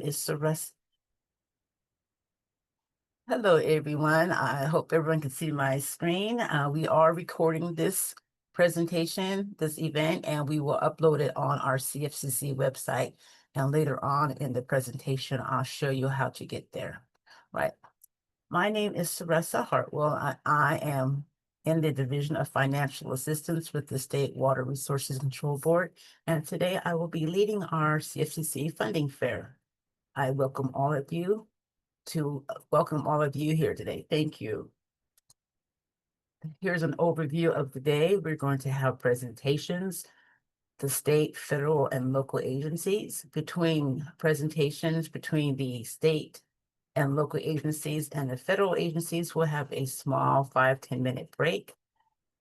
is SWRCB. Hello, everyone. I hope everyone can see my screen. We are recording this presentation, this event, and we will upload it on our CFCC website. And later on in the presentation, I'll show you how to get there. Right. My name is Teresa Hartwell. I am in the Division of Financial Assistance with the State Water Resources Control Board. And today I will be leading our CFCC funding fair. I welcome all of you here today. Thank you. Here's an overview of the day. We're going to have presentations, the state, federal, and local agencies. Between presentations between the state and local agencies and the federal agencies, we'll have a small 5-10-minute break.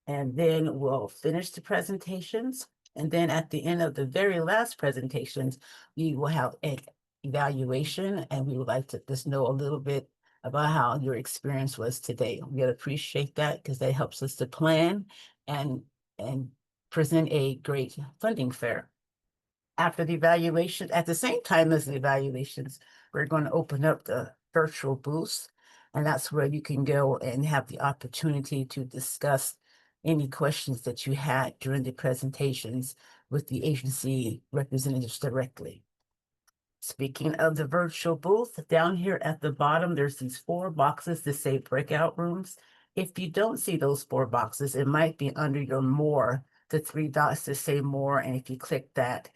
And then we'll finish the presentations. And then at the end of the very last presentations, we will have an evaluation, and we would like to just know a little bit about how your experience was today. We appreciate that because that helps us to plan and present a great funding fair. After the evaluation, at the same time as the evaluations, we're going to open up the virtual booths, and that's where you can go and have the opportunity to discuss any questions that you had during the presentations with the agency representatives directly. Speaking of the virtual booth, down here at the bottom, there's these 4 boxes that say breakout rooms. If you don't see those 4 boxes, it might be under your more, the 3 dots that say more, and if you click that,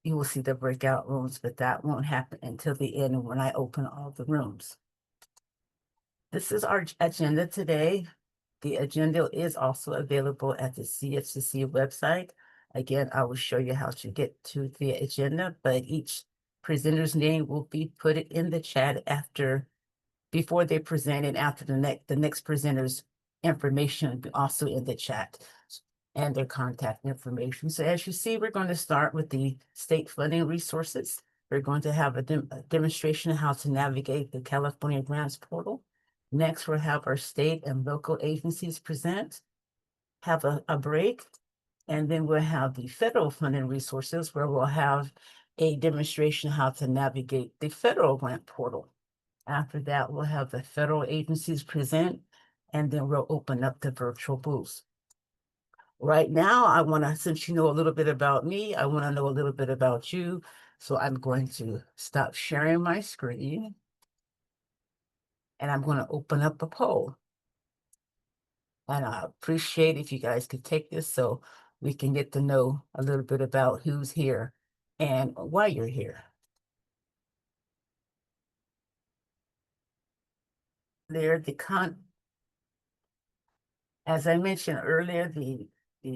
you will see the breakout rooms, but that won't happen until the end when I open all the rooms. This is our agenda today. The agenda is also available at the CFCC website. Again, I will show you how to get to the agenda, but each presenter's name will be put in the chat before they present, and after the next presenter's information will be also in the chat, and their contact information. So as you see, we're going to start with the state funding resources. We're going to have a demonstration of how to navigate the California Grants Portal. Next, we'll have our state and local agencies present, have a break, and then we'll have the federal funding resources, where we'll have a demonstration how to navigate the federal grant portal. After that, we'll have the federal agencies present, and then we'll open up the virtual booths. Right now, since you know a little bit about me, I want to know a little bit about you. So I'm going to stop sharing my screen, and I'm going to open up a poll. And I appreciate if you guys could take this so we can get to know a little bit about who's here and why you're here. As I mentioned earlier, the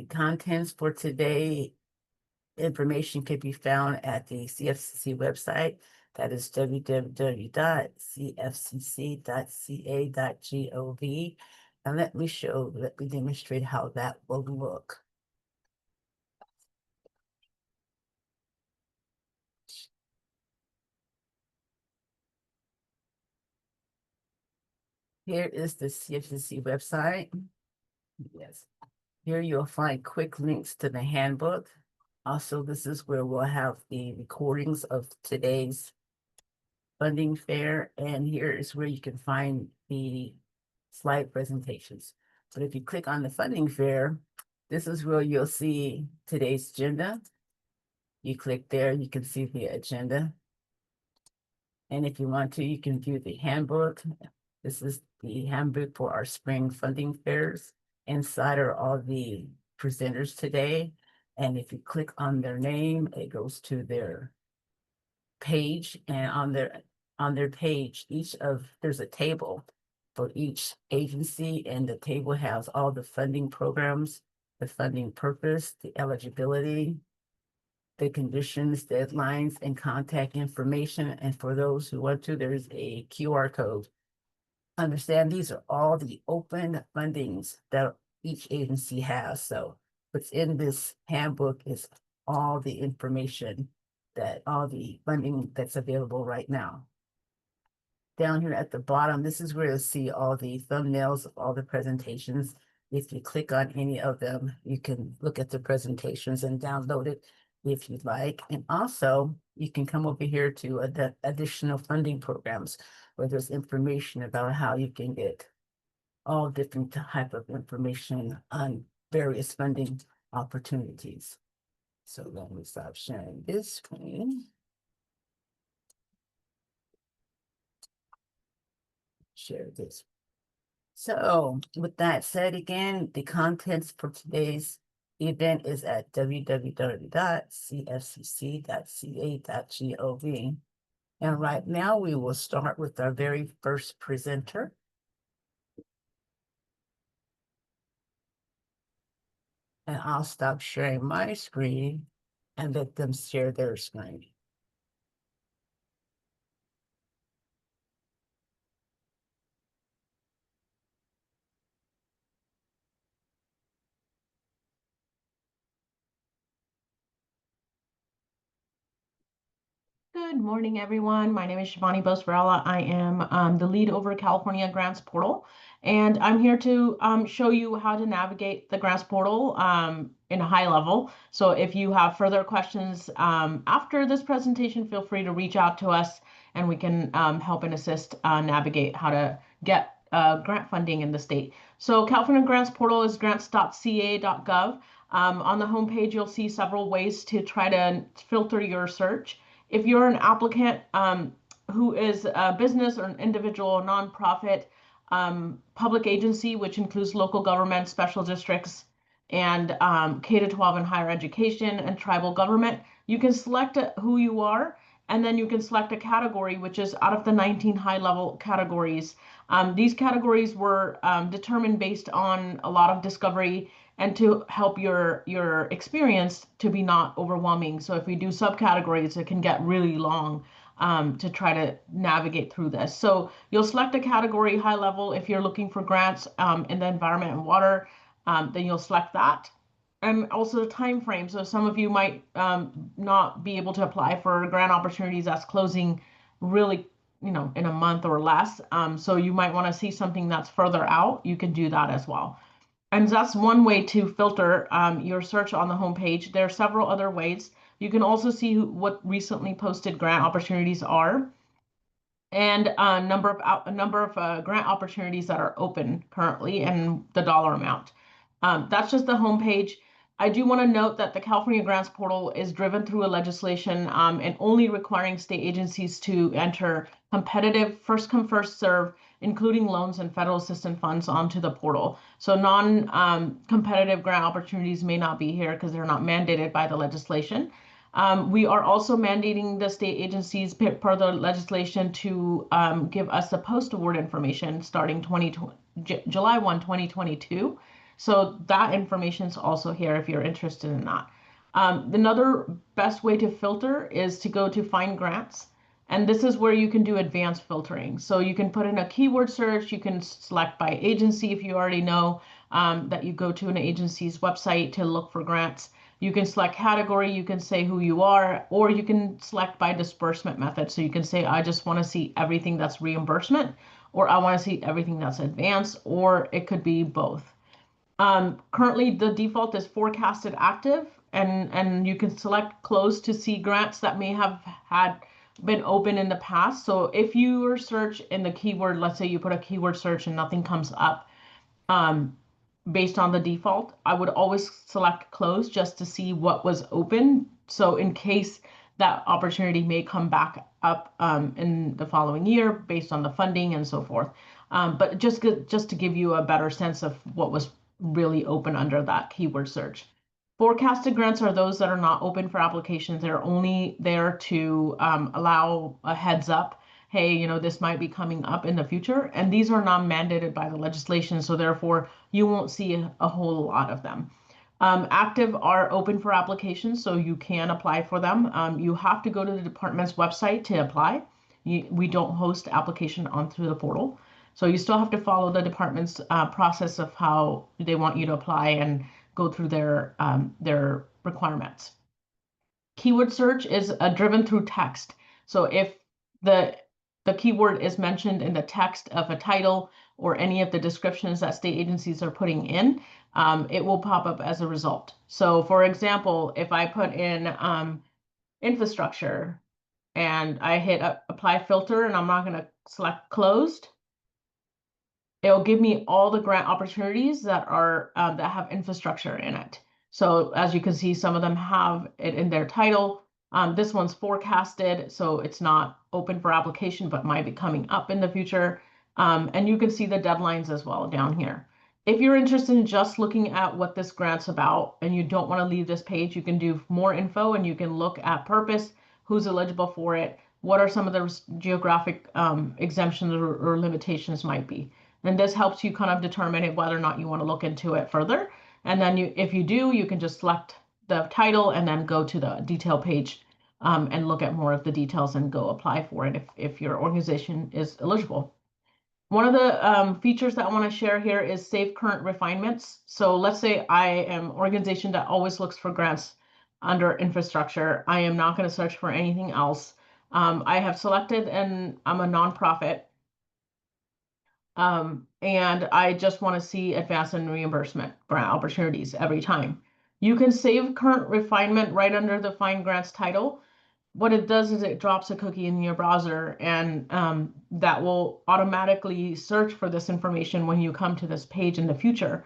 contents for today, information can be found at the CFCC website. That is www.cfcc.ca.gov. And let me demonstrate how that will look. Here is the CFCC website. Yes. Here you'll find quick links to the handbook. Also, this is where we'll have the recordings of today's funding fair, and here is where you can find the slide presentations. But if you click on the funding fair, this is where you'll see today's agenda. You click there, you can see the agenda. And if you want to, you can view the handbook. This is the handbook for our spring funding fairs. Inside are all the presenters today. And if you click on their name, it goes to their page, and on their page, there's a table for each agency, and the table has all the funding programs, the funding purpose, the eligibility, the conditions, deadlines, and contact information. And for those who want to, there's a QR code. Understand these are all the open fundings that each agency has. So what's in this handbook is all the information, all the funding that's available right now. Down here at the bottom, this is where you'll see all the thumbnails of all the presentations. If you click on any of them, you can look at the presentations and download it. if you'd like. And also, you can come over here to the additional funding programs where there's information about how you can get all different type of information on various funding opportunities. So let me stop sharing this screen. Share this. So with that said, again, the contents for today's event is at www.cfcc.ca.gov. And right now we will start with our very first presenter. And I'll stop sharing my screen and let them share their screen. Good morning, everyone. My name is Shivani Bosvarela. I am the lead over California Grants Portal, and I'm here to show you how to navigate the Grants Portal in a high level. So if you have further questions after this presentation, feel free to reach out to us and we can help and assist navigate how to get grant funding in the state. So California Grants Portal is grants.ca.gov. On the homepage, you'll see several ways to try to filter your search. If you're an applicant who is a business or an individual, or nonprofit, public agency, which includes local government, special districts, and K-12 and higher education and tribal government, you can select who you are, and then you can select a category, which is out of the 19 high-level categories. These categories were determined based on a lot of discovery and to help your experience to be not overwhelming. So if we do subcategories, it can get really long to try to navigate through this. So you'll select a category high level. If you're looking for grants in the environment and water, then you'll select that. And also the time frame. So some of you might not be able to apply for grant opportunities that's closing really, in a month or less. So you might want to see something that's further out. You can do that as well. And that's one way to filter your search on the homepage. There are several other ways. You can also see what recently posted grant opportunities are and a number of grant opportunities that are open currently and the dollar amount. That's just the homepage. I do want to note that the California Grants Portal is driven through a legislation and only requiring state agencies to enter competitive first come first serve, including loans and federal assistance funds onto the portal. So non-competitive grant opportunities may not be here because they're not mandated by the legislation. We are also mandating the state agencies per the legislation to give us the post-award information starting July 1, 2022. So that information is also here if you're interested in that. Another best way to filter is to go to Find Grants. And this is where you can do advanced filtering. So you can put in a keyword search. You can select by agency if you already know that you go to an agency's website to look for grants. You can select category, you can say who you are, or you can select by disbursement method. So you can say, I just want to see everything that's reimbursement, or I want to see everything that's advanced, or it could be both. Currently, the default is forecasted active, and you can select close to see grants that may have been open in the past. So if you search in the keyword, let's say you put a keyword search and nothing comes up, based on the default, I would always select close just to see what was open. So in case that opportunity may come back up in the following year based on the funding and so forth. But just to give you a better sense of what was really open under that keyword search. Forecasted grants are those that are not open for applications. They're only there to allow a heads up. Hey, this might be coming up in the future. And these are not mandated by the legislation. So therefore, you won't see a whole lot of them. Active are open for applications, so you can apply for them. You have to go to the department's website to apply. We don't host application onto the portal. So you still have to follow the department's process of how they want you to apply and go through their requirements. Keyword search is driven through text. So if the keyword is mentioned in the text of a title or any of the descriptions that state agencies are putting in, it will pop up as a result. So for example, if I put in infrastructure and I hit apply filter and I'm not going to select closed, it'll give me all the grant opportunities that are that have infrastructure in it. So as you can see, some of them have it in their title. This one's forecasted, so it's not open for application, but might be coming up in the future. And you can see the deadlines as well down here. If you're interested in just looking at what this grant's about and you don't want to leave this page, you can do more info and you can look at purpose, who's eligible for it, what are some of the geographic exemptions or limitations might be. And this helps you kind of determine whether or not you want to look into it further. And then if you do, you can just select the title and then go to the detail page and look at more of the details and go apply for it if your organization is eligible. One of the features that I want to share here is save current refinements. So let's say I am an organization that always looks for grants under infrastructure. I am not going to search for anything else. I have selected and I'm a nonprofit. And I just want to see advance and reimbursement grant opportunities every time. You can save current refinement right under the Find Grants title. What it does is it drops a cookie in your browser and that will automatically search for this information when you come to this page in the future.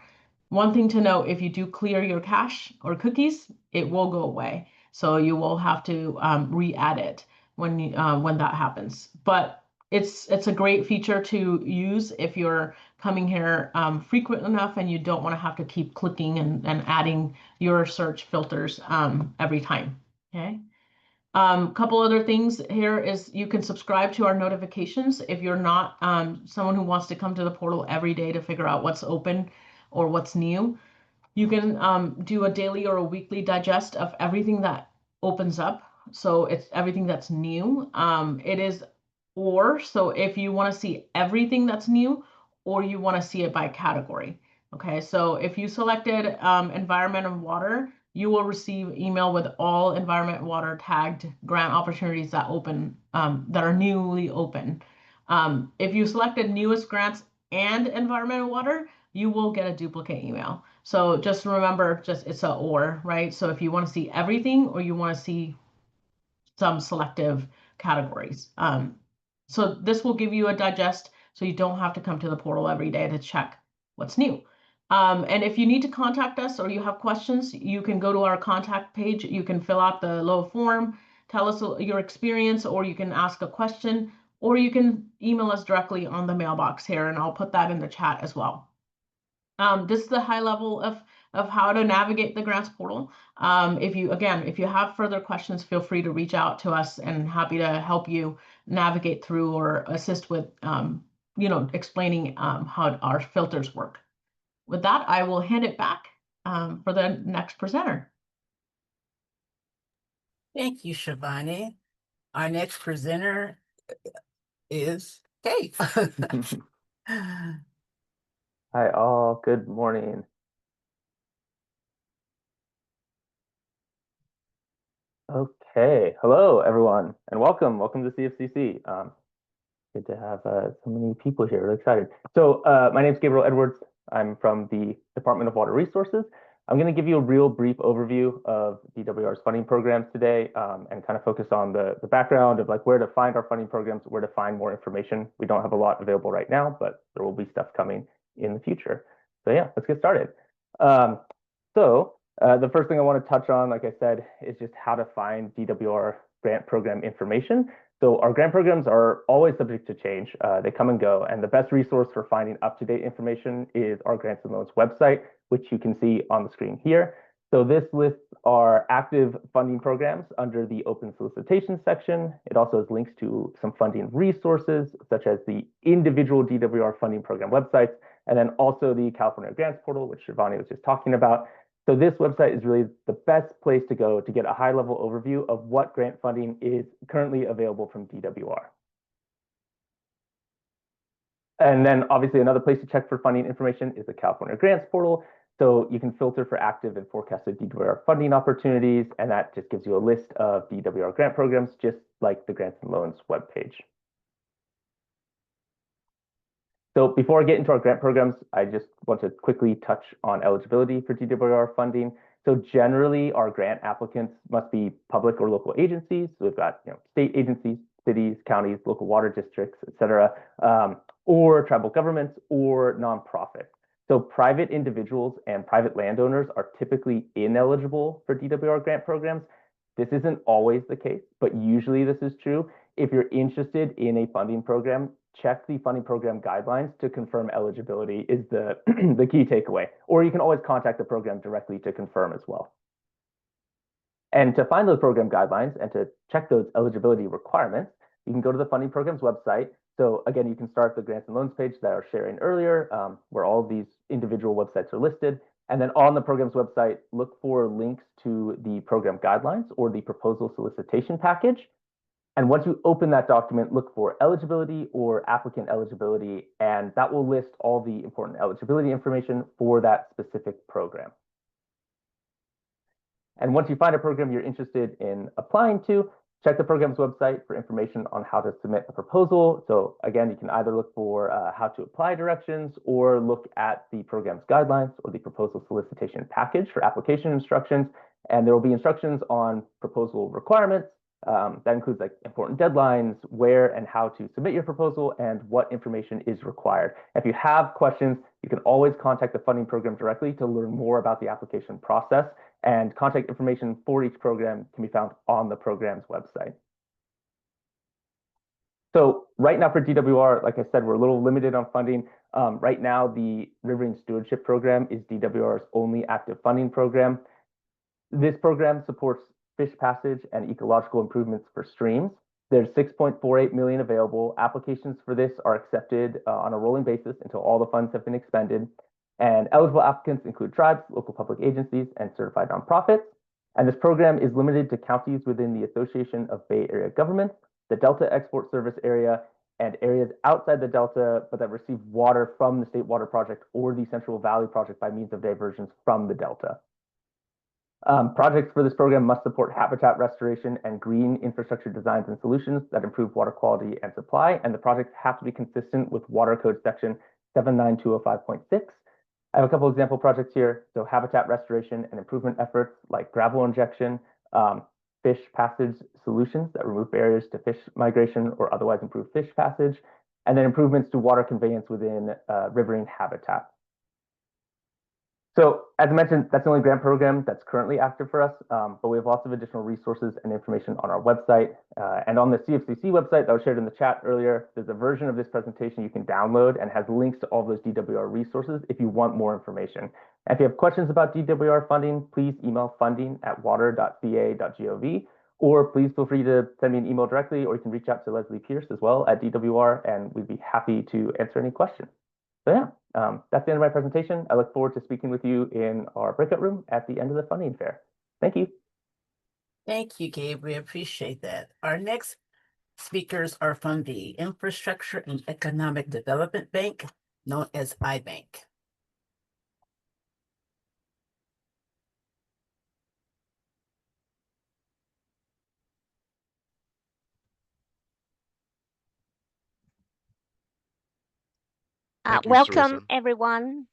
One thing to note, if you do clear your cache or cookies, it will go away. So you will have to re-add it when that happens. But it's a great feature to use if you're coming here frequent enough and you don't want to have to keep clicking and adding your search filters every time. Okay. Couple other things here is you can subscribe to our notifications if you're not someone who wants to come to the portal every day to figure out what's open or what's new. You can do a daily or a weekly digest of everything that opens up. So it's everything that's new. It is so if you want to see everything that's new or you want to see it by category. Okay, so if you selected environment and water, you will receive email with all environment and water tagged grant opportunities that open that are newly open. If you selected newest grants and environment and water, you will get a duplicate email. So just remember, it's a or, right? So if you want to see everything or you want to see some selective categories. So this will give you a digest so you don't have to come to the portal every day to check what's new. And if you need to contact us or you have questions, you can go to our contact page. You can fill out the little form, tell us your experience, or you can ask a question, or you can email us directly on the mailbox here, and I'll put that in the chat as well. This is the high level of how to navigate the grants portal. If you have further questions, feel free to reach out to us and happy to help you navigate through or assist with, explaining how our filters work. With that, I will hand it back for the next presenter. Thank you, Shivani. Our next presenter is Dave. Hi all, good morning. Okay, hello everyone, and welcome to CFCC. Good to have so many people here, really excited. So my name is Gabriel Edwards. I'm from the Department of Water Resources. I'm going to give you a real brief overview of DWR's funding programs today and kind of focus on the background of like where to find our funding programs, where to find more information. We don't have a lot available right now, but there will be stuff coming in the future. So yeah, let's get started. The first thing I want to touch on, like I said, is just how to find DWR grant program information. So our grant programs are always subject to change. They come and go, and the best resource for finding up-to-date information is our Grants and Loans website, which you can see on the screen here. So this lists our active funding programs under the open solicitation section. It also has links to some funding resources, such as the individual DWR funding program websites, and then also the California Grants Portal, which Shivani was just talking about. So this website is really the best place to go to get a high-level overview of what grant funding is currently available from DWR. And then obviously another place to check for funding information is the California Grants Portal. So you can filter for active and forecasted DWR funding opportunities, and that just gives you a list of DWR grant programs, just like the Grants and Loans webpage. So before I get into our grant programs, I just want to quickly touch on eligibility for DWR funding. So generally, our grant applicants must be public or local agencies. So we've got state agencies, cities, counties, local water districts, et cetera, or tribal governments or nonprofits. So private individuals and private landowners are typically ineligible for DWR grant programs. This isn't always the case, but usually this is true. If you're interested in a funding program, check the funding program guidelines to confirm eligibility is the, the key takeaway. Or you can always contact the program directly to confirm as well. And to find those program guidelines and to check those eligibility requirements, you can go to the funding program's website. So again, you can start the grants and loans page that I was sharing earlier, where all of these individual websites are listed. And then on the program's website, look for links to the program guidelines or the proposal solicitation package. And once you open that document, look for eligibility or applicant eligibility, and that will list all the important eligibility information for that specific program. And once you find a program you're interested in applying to, check the program's website for information on how to submit a proposal. So again, you can either look for how to apply directions or look at the program's guidelines or the proposal solicitation package for application instructions. And there will be instructions on proposal requirements. That includes like important deadlines, where and how to submit your proposal, and what information is required. If you have questions, you can always contact the funding program directly to learn more about the application process, and contact information for each program can be found on the program's website. So right now for DWR, like I said, we're a little limited on funding. Right now, the Riverine Stewardship Program is DWR's only active funding program. This program supports fish passage and ecological improvements for streams. There's 6.48 million available. Applications for this are accepted on a rolling basis until all the funds have been expended. And eligible applicants include tribes, local public agencies, and certified nonprofits. And this program is limited to counties within the Association of Bay Area Governments, the Delta Export Service Area, and areas outside the Delta, but that receive water from the State Water Project or the Central Valley Project by means of diversions from the Delta. Projects for this program must support habitat restoration and green infrastructure designs and solutions that improve water quality and supply, and the projects have to be consistent with Water Code Section 79205.6. I have a couple example projects here. So habitat restoration and improvement efforts like gravel injection, fish passage solutions that remove barriers to fish migration or otherwise improve fish passage, and then improvements to water conveyance within riverine habitat. So as I mentioned, that's the only grant program that's currently active for us, but we have lots of additional resources and information on our website. And on the CFCC website that was shared in the chat earlier, there's a version of this presentation you can download and has links to all those DWR resources if you want more information. And if you have questions about DWR funding, please email funding@water.ca.gov, or please feel free to send me an email directly, or you can reach out to Leslie Pierce as well at DWR, and we'd be happy to answer any questions. So yeah, that's the end of my presentation. I look forward to speaking with you in our breakout room at the end of the funding fair. Thank you. Thank you, Gabe. We appreciate that. Our next speakers are from the Infrastructure and Economic Development Bank, known as iBank. Welcome, everyone.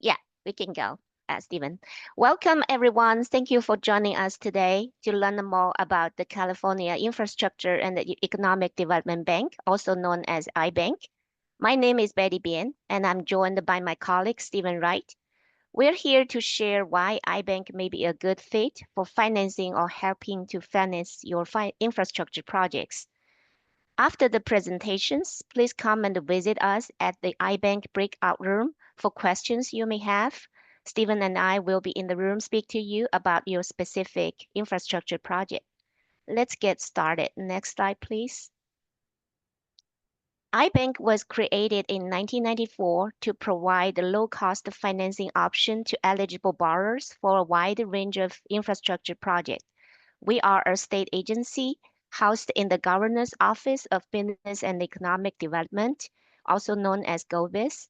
Yeah, we can go, Stephen. Welcome, everyone. Thank you for joining us today to learn more about the California Infrastructure and Economic Development Bank, also known as iBank. My name is Betty Bien, and I'm joined by my colleague, Stephen Wright. We're here to share why iBank may be a good fit for financing or helping to finance your infrastructure projects. After the presentations, please come and visit us at the iBank breakout room for questions you may have. Stephen and I will be in the room speak to you about your specific infrastructure project. Let's get started. Next slide, please. iBank was created in 1994 to provide a low-cost financing option to eligible borrowers for a wide range of infrastructure projects. We are a state agency housed in the Governor's Office of Business and Economic Development, also known as GOBIS.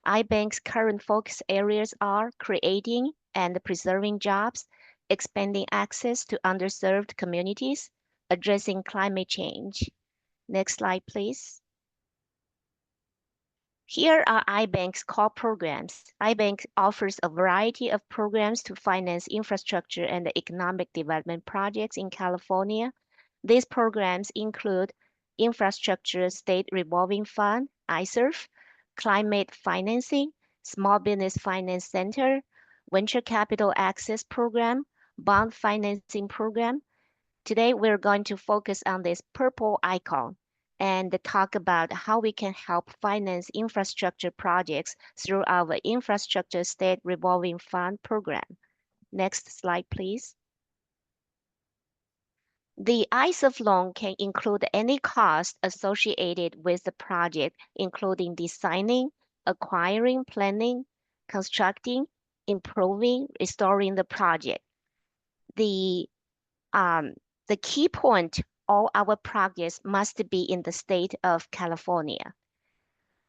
iBank's current focus areas are creating and preserving jobs, expanding access to underserved communities, addressing climate change. Next slide, please. Here are iBank's core programs. iBank offers a variety of programs to finance infrastructure and economic development projects in California. These programs include Infrastructure State Revolving Fund, ISRF, Climate Financing, Small Business Finance Center, Venture Capital Access Program, Bond Financing Program. Today, we're going to focus on this purple icon and talk about how we can help finance infrastructure projects through our Infrastructure State Revolving Fund program. Next slide, please. The ISF loan can include any cost associated with the project, including designing, acquiring, planning, constructing, improving, restoring the project. The key point, all our projects must be in the state of California.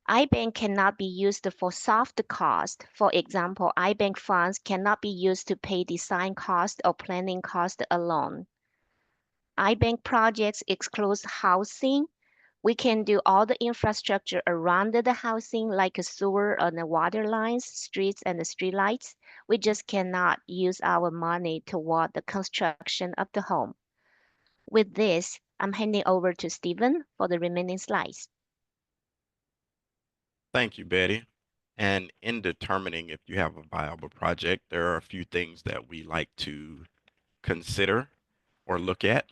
iBank cannot be used for soft cost. For example, iBank funds cannot be used to pay design cost or planning cost alone. iBank projects exclude housing. We can do all the infrastructure around the housing like a sewer and the water lines, streets and the street lights. We just cannot use our money toward the construction of the home. With this, I'm handing over to Stephen for the remaining slides. Thank you, Betty. And in determining if you have a viable project, there are a few things that we like to consider or look at.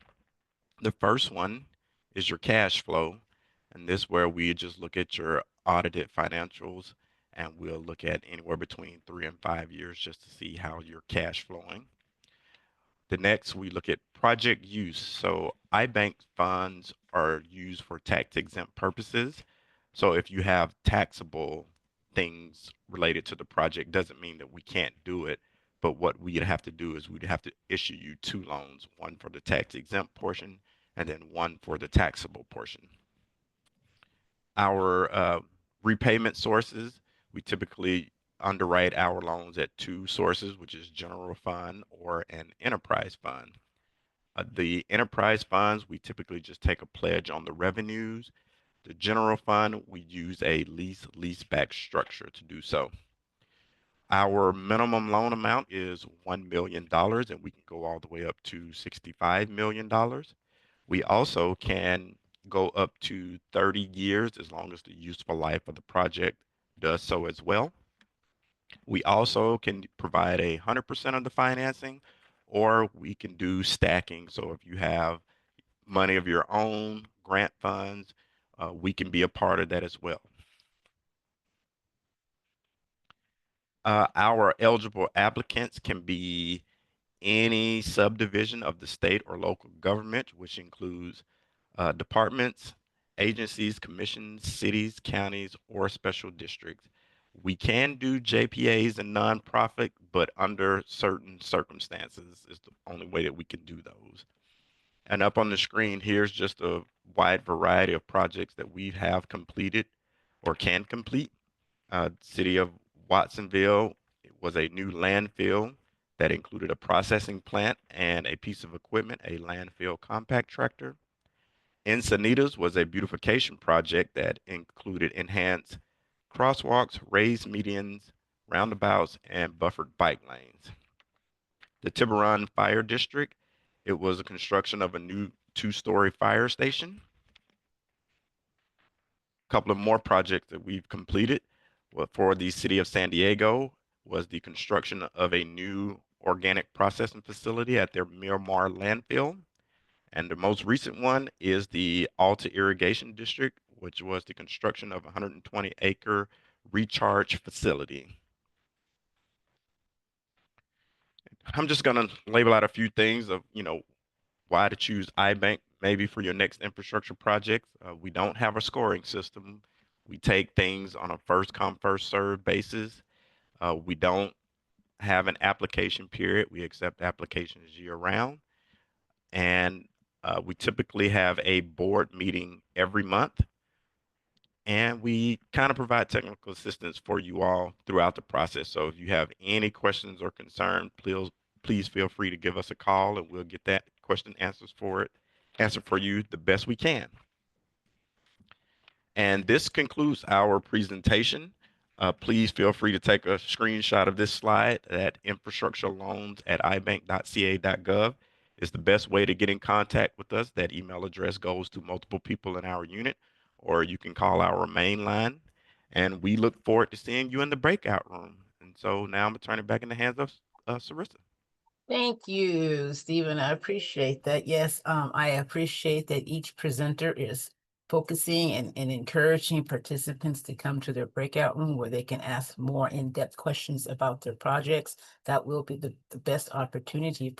The first one is your cash flow. And this is where we just look at your audited financials, and we'll look at anywhere between 3 and 5 years just to see how your cash flowing. The next, we look at project use. So iBank funds are used for tax exempt purposes. So if you have taxable things related to the project, doesn't mean that we can't do it. But what we'd have to do is we'd have to issue you 2 loans, one for the tax exempt portion and then one for the taxable portion. Our repayment sources, we typically underwrite our loans at 2 sources, which is general fund or an enterprise fund. The enterprise funds, we typically just take a pledge on the revenues. The general fund, we use a lease-back structure to do so. Our minimum loan amount is $1 million, and we can go all the way up to $65 million. We also can go up to 30 years as long as the useful life of the project does so as well. We also can provide 100% of the financing, or we can do stacking. So if you have money of your own, grant funds, we can be a part of that as well. Our eligible applicants can be any subdivision of the state or local government, which includes departments, agencies, commissions, cities, counties, or special districts. We can do JPAs and nonprofit, but under certain circumstances is the only way that we can do those. And up on the screen, here's just a wide variety of projects that we have completed or can complete. City of Watsonville was a new landfill that included a processing plant and a piece of equipment, a landfill compact tractor. Encinitas was a beautification project that included enhanced crosswalks, raised medians, roundabouts, and buffered bike lanes. The Tiburon Fire District, it was a construction of a new 2-story fire station. A couple of more projects that we've completed for the city of San Diego was the construction of a new organic processing facility at their Miramar landfill. And the most recent one is the Alta Irrigation District, which was the construction of a 120-acre recharge facility. I'm just going to label out a few things of, why to choose iBank maybe for your next infrastructure project. We don't have a scoring system. We take things on a first come, first served basis. We don't have an application period. We accept applications year round. And we typically have a board meeting every month. And we kind of provide technical assistance for you all throughout the process. So if you have any questions or concerns, please feel free to give us a call and we'll get that question answered for you the best we can. And this concludes our presentation. Please feel free to take a screenshot of this slide. At infrastructureloans@ibank.ca.gov is the best way to get in contact with us. That email address goes to multiple people in our unit, or you can call our main line. And we look forward to seeing you in the breakout room. And so now I'm going to turn it back in the hands of Sarissa. Thank you, Stephen. I appreciate that. Yes, I appreciate that each presenter is focusing and encouraging participants to come to their breakout room where they can ask more in-depth questions about their projects. That will be the best opportunity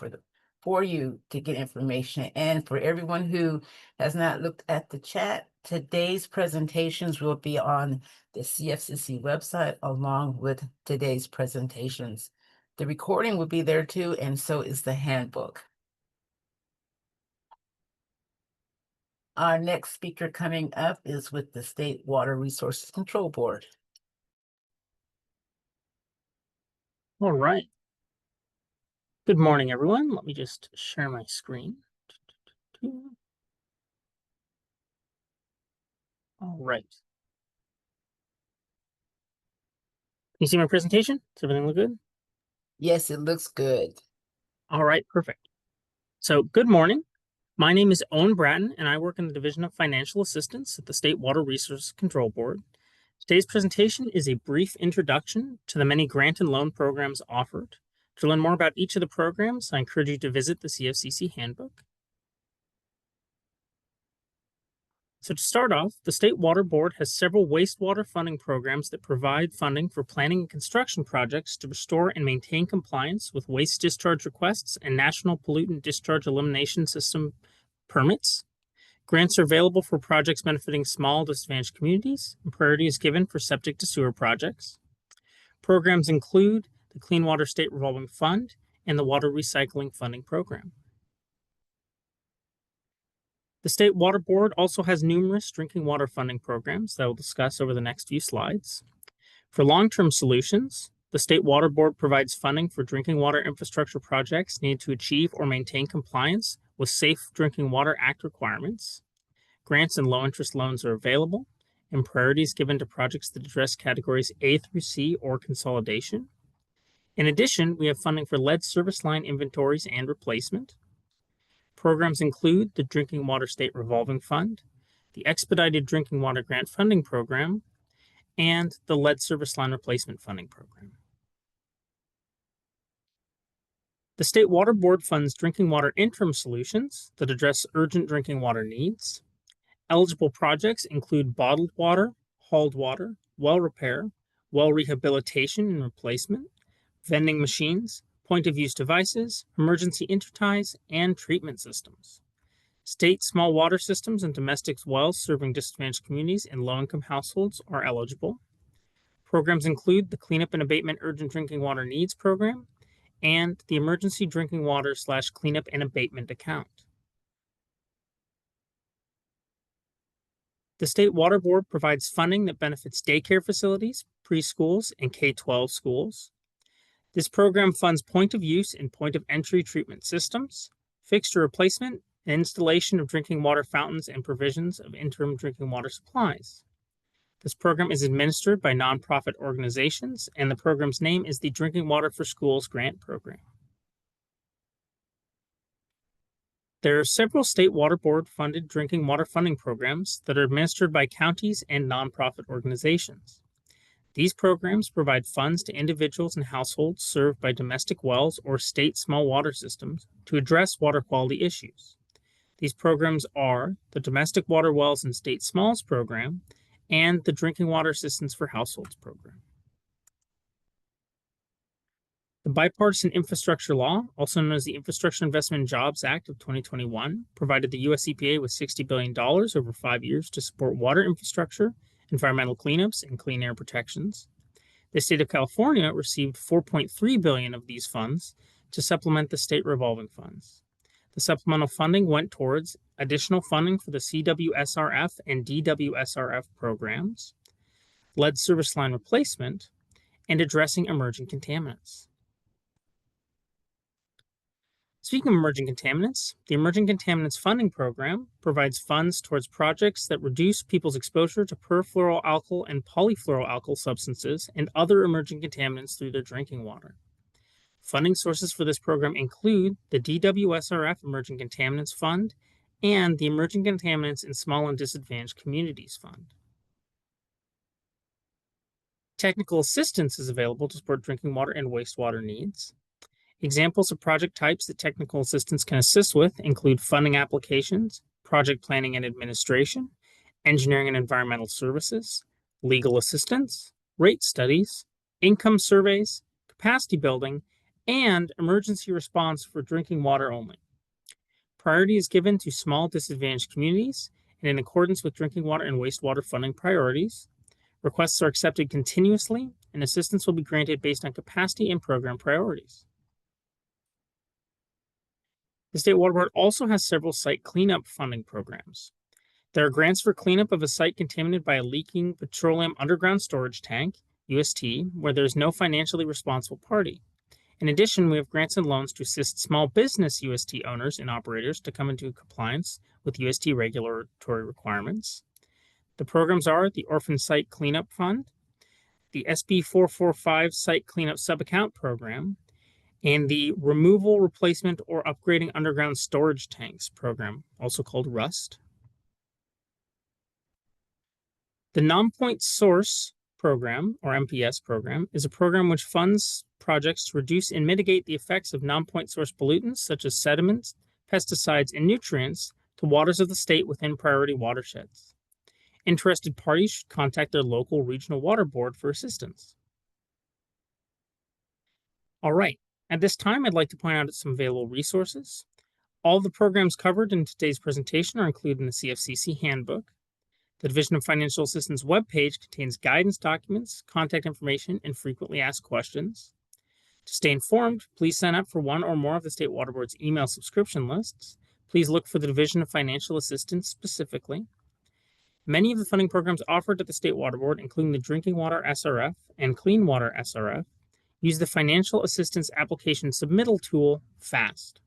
for you to get information. And for everyone who has not looked at the chat, today's presentations will be on the CFCC website along with today's presentations. The recording will be there too, and so is the handbook. Our next speaker coming up is with the State Water Resources Control Board. All right. Good morning, everyone. Let me just share my screen. All right. Can you see my presentation? Does everything look good? Yes, it looks good. All right, perfect. So good morning. My name is Owen Bratton, and I work in the Division of Financial Assistance at the State Water Resources Control Board. Today's presentation is a brief introduction to the many grant and loan programs offered. To learn more about each of the programs, I encourage you to visit the CFCC handbook. So to start off, the State Water Board has several wastewater funding programs that provide funding for planning and construction projects to restore and maintain compliance with waste discharge requests and National Pollutant Discharge Elimination System permits. Grants are available for projects benefiting small disadvantaged communities, and priority is given for septic to sewer projects. Programs include the Clean Water State Revolving Fund and the Water Recycling Funding Program. The State Water Board also has numerous drinking water funding programs that we'll discuss over the next few slides. For long-term solutions, the State Water Board provides funding for drinking water infrastructure projects needed to achieve or maintain compliance with Safe Drinking Water Act requirements. Grants and low-interest loans are available, and priority is given to projects that address categories A through C or consolidation. In addition, we have funding for lead service line inventories and replacement. Programs include the Drinking Water State Revolving Fund, the Expedited Drinking Water Grant Funding Program, and the Lead Service Line Replacement Funding Program. The State Water Board funds drinking water interim solutions that address urgent drinking water needs. Eligible projects include bottled water, hauled water, well repair, well rehabilitation and replacement, vending machines, point-of-use devices, emergency interties, and treatment systems. State small water systems and domestic wells serving disadvantaged communities and low-income households are eligible. Programs include the Cleanup and Abatement Urgent Drinking Water Needs Program and the Emergency Drinking Water / Cleanup and Abatement Account. The State Water Board provides funding that benefits daycare facilities, preschools, and K-12 schools. This program funds point-of-use and point-of-entry treatment systems, fixture replacement, and installation of drinking water fountains and provisions of interim drinking water supplies. This program is administered by nonprofit organizations, and the program's name is the Drinking Water for Schools Grant Program. There are several State Water Board funded drinking water funding programs that are administered by counties and nonprofit organizations. These programs provide funds to individuals and households served by domestic wells or state small water systems to address water quality issues. These programs are the Domestic Water Wells and State Smalls Program and the Drinking Water Assistance for Households Program. The Bipartisan Infrastructure Law, also known as the Infrastructure Investment and Jobs Act of 2021, provided the U.S. EPA with $60 billion over 5 years to support water infrastructure, environmental cleanups, and clean air protections. The state of California received $4.3 billion of these funds to supplement the state revolving funds. The supplemental funding went towards additional funding for the CWSRF and DWSRF programs, lead service line replacement, and addressing emerging contaminants. Speaking of emerging contaminants, the Emerging Contaminants Funding Program provides funds towards projects that reduce people's exposure to perfluoroalkyl and polyfluoroalkyl substances and other emerging contaminants through their drinking water. Funding sources for this program include the DWSRF Emerging Contaminants Fund and the Emerging Contaminants in Small and Disadvantaged Communities Fund. Technical assistance is available to support drinking water and wastewater needs. Examples of project types that technical assistance can assist with include funding applications, project planning and administration, engineering and environmental services, legal assistance, rate studies, income surveys, capacity building, and emergency response for drinking water only. Priority is given to small disadvantaged communities, and in accordance with drinking water and wastewater funding priorities, requests are accepted continuously, and assistance will be granted based on capacity and program priorities. The State Water Board also has several site cleanup funding programs. There are grants for cleanup of a site contaminated by a leaking petroleum underground storage tank, UST, where there is no financially responsible party. In addition, we have grants and loans to assist small business UST owners and operators to come into compliance with UST regulatory requirements. The programs are the Orphan Site Cleanup Fund, the SB 445 Site Cleanup Subaccount Program, and the Removal, Replacement, or Upgrading Underground Storage Tanks program, also called RUST. The Non-Point Source program, or MPS program, is a program which funds projects to reduce and mitigate the effects of non-point source pollutants such as sediments, pesticides, and nutrients to waters of the state within priority watersheds. Interested parties should contact their local regional water board for assistance. All right. At this time, I'd like to point out some available resources. All the programs covered in today's presentation are included in the CFCC handbook. The Division of Financial Assistance webpage contains guidance documents, contact information, and frequently asked questions. To stay informed, please sign up for one or more of the State Water Board's email subscription lists. Please look for the Division of Financial Assistance specifically. Many of the funding programs offered at the State Water Board, including the Drinking Water SRF and Clean Water SRF, use the Financial Assistance Application Submittal tool, FAST.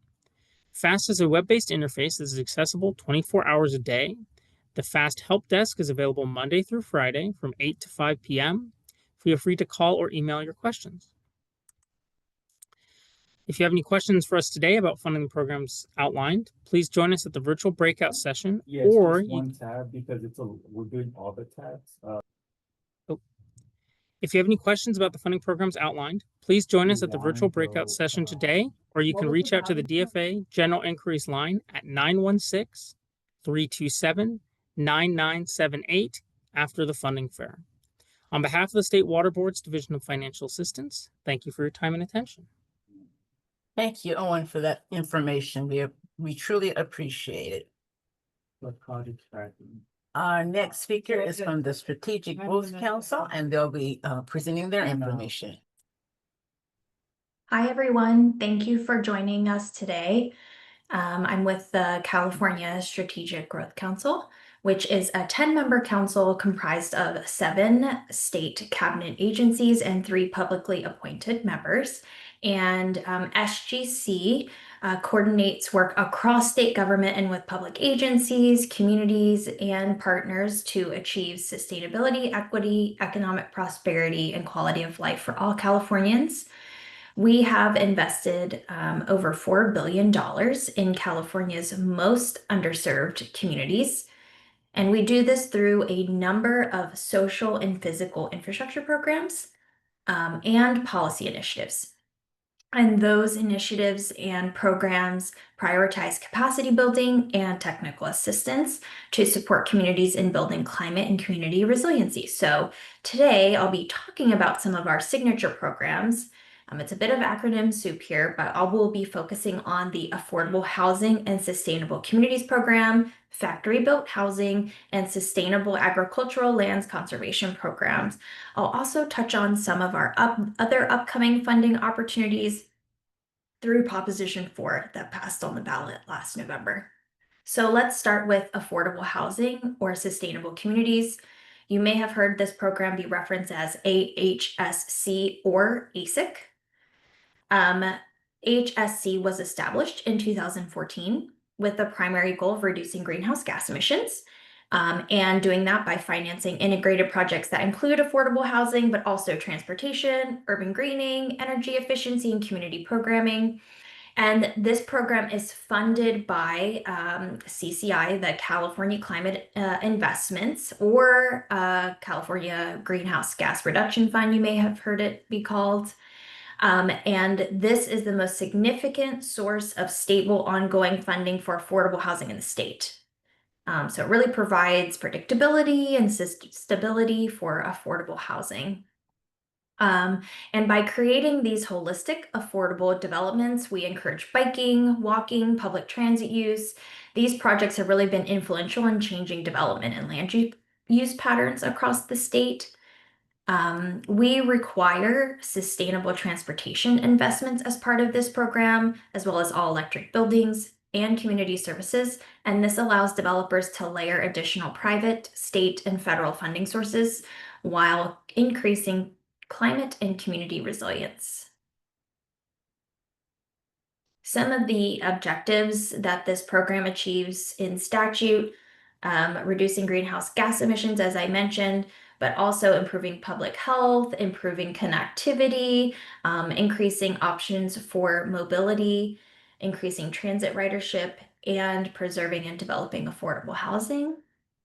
FAST is a web-based interface that is accessible 24 hours a day. The FAST Help Desk is available Monday through Friday from 8 to 5 p.m. Feel free to call or email your questions. If you have any questions for us today about funding the programs outlined, please join us at the virtual breakout session. Yes, or just one tab because we're doing all the tabs. If you have any questions about the funding programs outlined, please join us at the virtual breakout session today, or you can reach out to the DFA General Inquiries line at 916-327-9978 after the funding fair. On behalf of the State Water Board's Division of Financial Assistance, thank you for your time and attention. Thank you, Owen, for that information. We truly appreciate it. Our next speaker is from the Strategic Growth Council, and they'll be presenting their information. Hi, everyone. Thank you for joining us today. I'm with the California Strategic Growth Council, which is a 10-member council comprised of 7 state cabinet agencies and 3 publicly appointed members. And SGC coordinates work across state government and with public agencies, communities, and partners to achieve sustainability, equity, economic prosperity, and quality of life for all Californians. We have invested over $4 billion in California's most underserved communities. And we do this through a number of social and physical infrastructure programs and policy initiatives. And those initiatives and programs prioritize capacity building and technical assistance to support communities in building climate and community resiliency. So today I'll be talking about some of our signature programs. It's a bit of acronym soup here, but I will be focusing on the Affordable Housing and Sustainable Communities Program, Factory-Built Housing, and Sustainable Agricultural Lands Conservation Programs. I'll also touch on some of our other upcoming funding opportunities through Proposition 4 that passed on the ballot last November. So let's start with Affordable Housing or Sustainable Communities. You may have heard this program be referenced as AHSC or ASIC. AHSC was established in 2014 with the primary goal of reducing greenhouse gas emissions, and doing that by financing integrated projects that include affordable housing, but also transportation, urban greening, energy efficiency, and community programming. And this program is funded by CCI, the California Climate Investments, or California Greenhouse Gas Reduction Fund, you may have heard it be called. And this is the most significant source of stable, ongoing funding for affordable housing in the state. So it really provides predictability and stability for affordable housing. And by creating these holistic, affordable developments, we encourage biking, walking, public transit use. These projects have really been influential in changing development and land use patterns across the state. We require sustainable transportation investments as part of this program, as well as all electric buildings and community services. And this allows developers to layer additional private, state, and federal funding sources while increasing climate and community resilience. Some of the objectives that this program achieves in statute, reducing greenhouse gas emissions, as I mentioned, but also improving public health, improving connectivity, increasing options for mobility, increasing transit ridership, and preserving and developing affordable housing.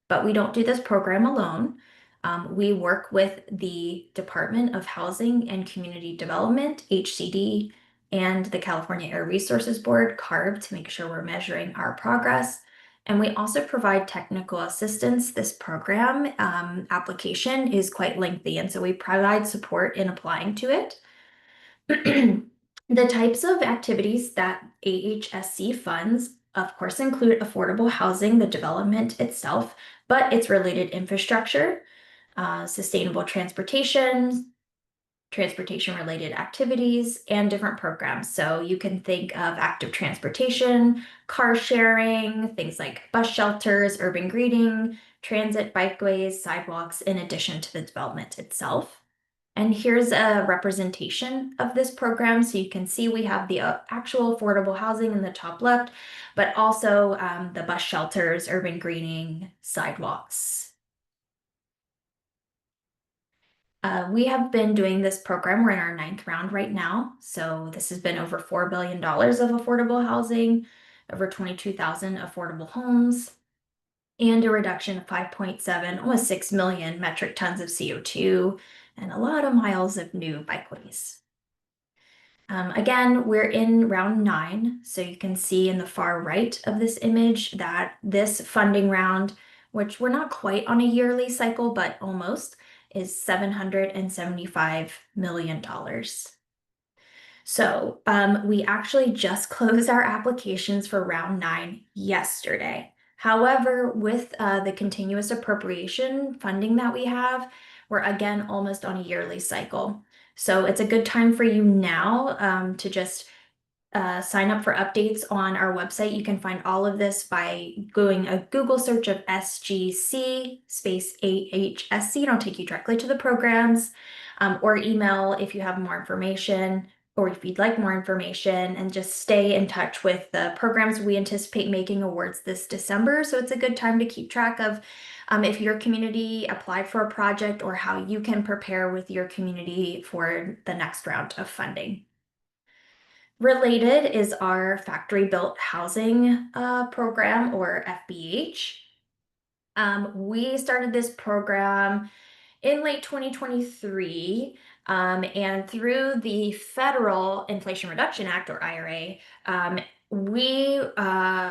But we don't do this program alone. We work with the Department of Housing and Community Development, HCD, and the California Air Resources Board, CARB, to make sure we're measuring our progress. And we also provide technical assistance. This program application is quite lengthy, and so we provide support in applying to it. The types of activities that AHSC funds, of course, include affordable housing, the development itself, but its related infrastructure, sustainable transportation-related activities, and different programs. So you can think of active transportation, car sharing, things like bus shelters, urban greening, transit bikeways, sidewalks, in addition to the development itself. And here's a representation of this program. So you can see we have the actual affordable housing in the top left, but also the bus shelters, urban greening, sidewalks. We have been doing this program. We're in our 9th round right now. So this has been over $4 billion of affordable housing, over 22,000 affordable homes, and a reduction of 5.7, almost 6 million metric tons of CO2, and a lot of miles of new bikeways. Again, we're in round 9. So you can see in the far right of this image that this funding round, which we're not quite on a yearly cycle, but almost, is $775 million. So we actually just closed our applications for round 9 yesterday. However, with the continuous appropriation funding that we have, we're again almost on a yearly cycle. So it's a good time for you now to just sign up for updates on our website. You can find all of this by doing a Google search of SGC space AHSC. It'll take you directly to the programs, or email if you have more information, or if you'd like more information, and just stay in touch with the programs. We anticipate making awards this December, so it's a good time to keep track of if your community applied for a project or how you can prepare with your community for the next round of funding. Related is our factory built housing program, or FBH. We started this program in late 2023, and through the Federal Inflation Reduction Act, or IRA, we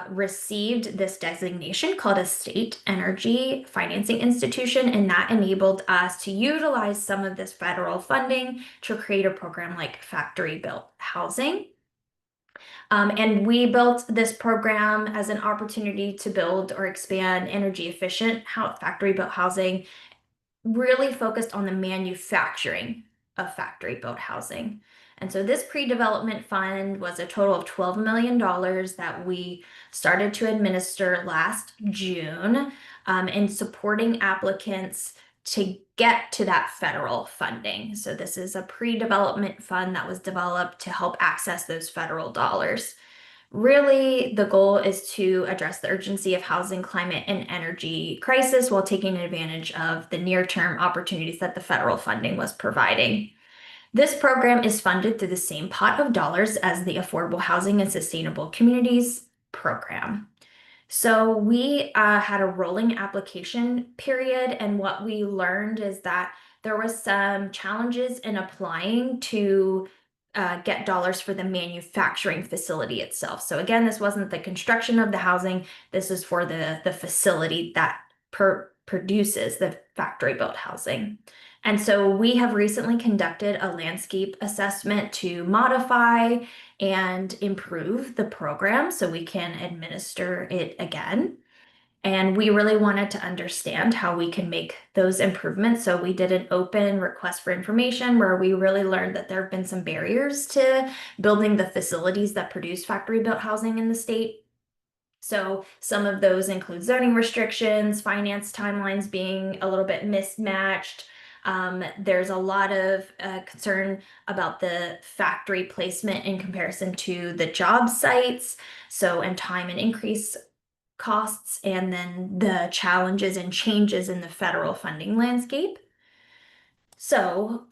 received this designation called a state energy financing institution, and that enabled us to utilize some of this federal funding to create a program like factory built housing. And we built this program as an opportunity to build or expand energy efficient factory built housing, really focused on the manufacturing of factory built housing. And so this pre-development fund was a total of $12 million that we started to administer last June, in supporting applicants to get to that federal funding. So this is a pre-development fund that was developed to help access those federal dollars. Really, the goal is to address the urgency of housing, climate, and energy crisis while taking advantage of the near-term opportunities that the federal funding was providing. This program is funded through the same pot of dollars as the Affordable Housing and Sustainable Communities program. So we had a rolling application period, and what we learned is that there was some challenges in applying to get dollars for the manufacturing facility itself. So again, this wasn't the construction of the housing. This is for the facility that produces the factory-built housing. And so we have recently conducted a landscape assessment to modify and improve the program so we can administer it again. And we really wanted to understand how we can make those improvements. So we did an open request for information where we really learned that there have been some barriers to building the facilities that produce factory-built housing in the state. So some of those include zoning restrictions, finance timelines being a little bit mismatched. There's a lot of concern about the factory placement in comparison to the job sites. So, and time and increase costs, and then the challenges and changes in the federal funding landscape. So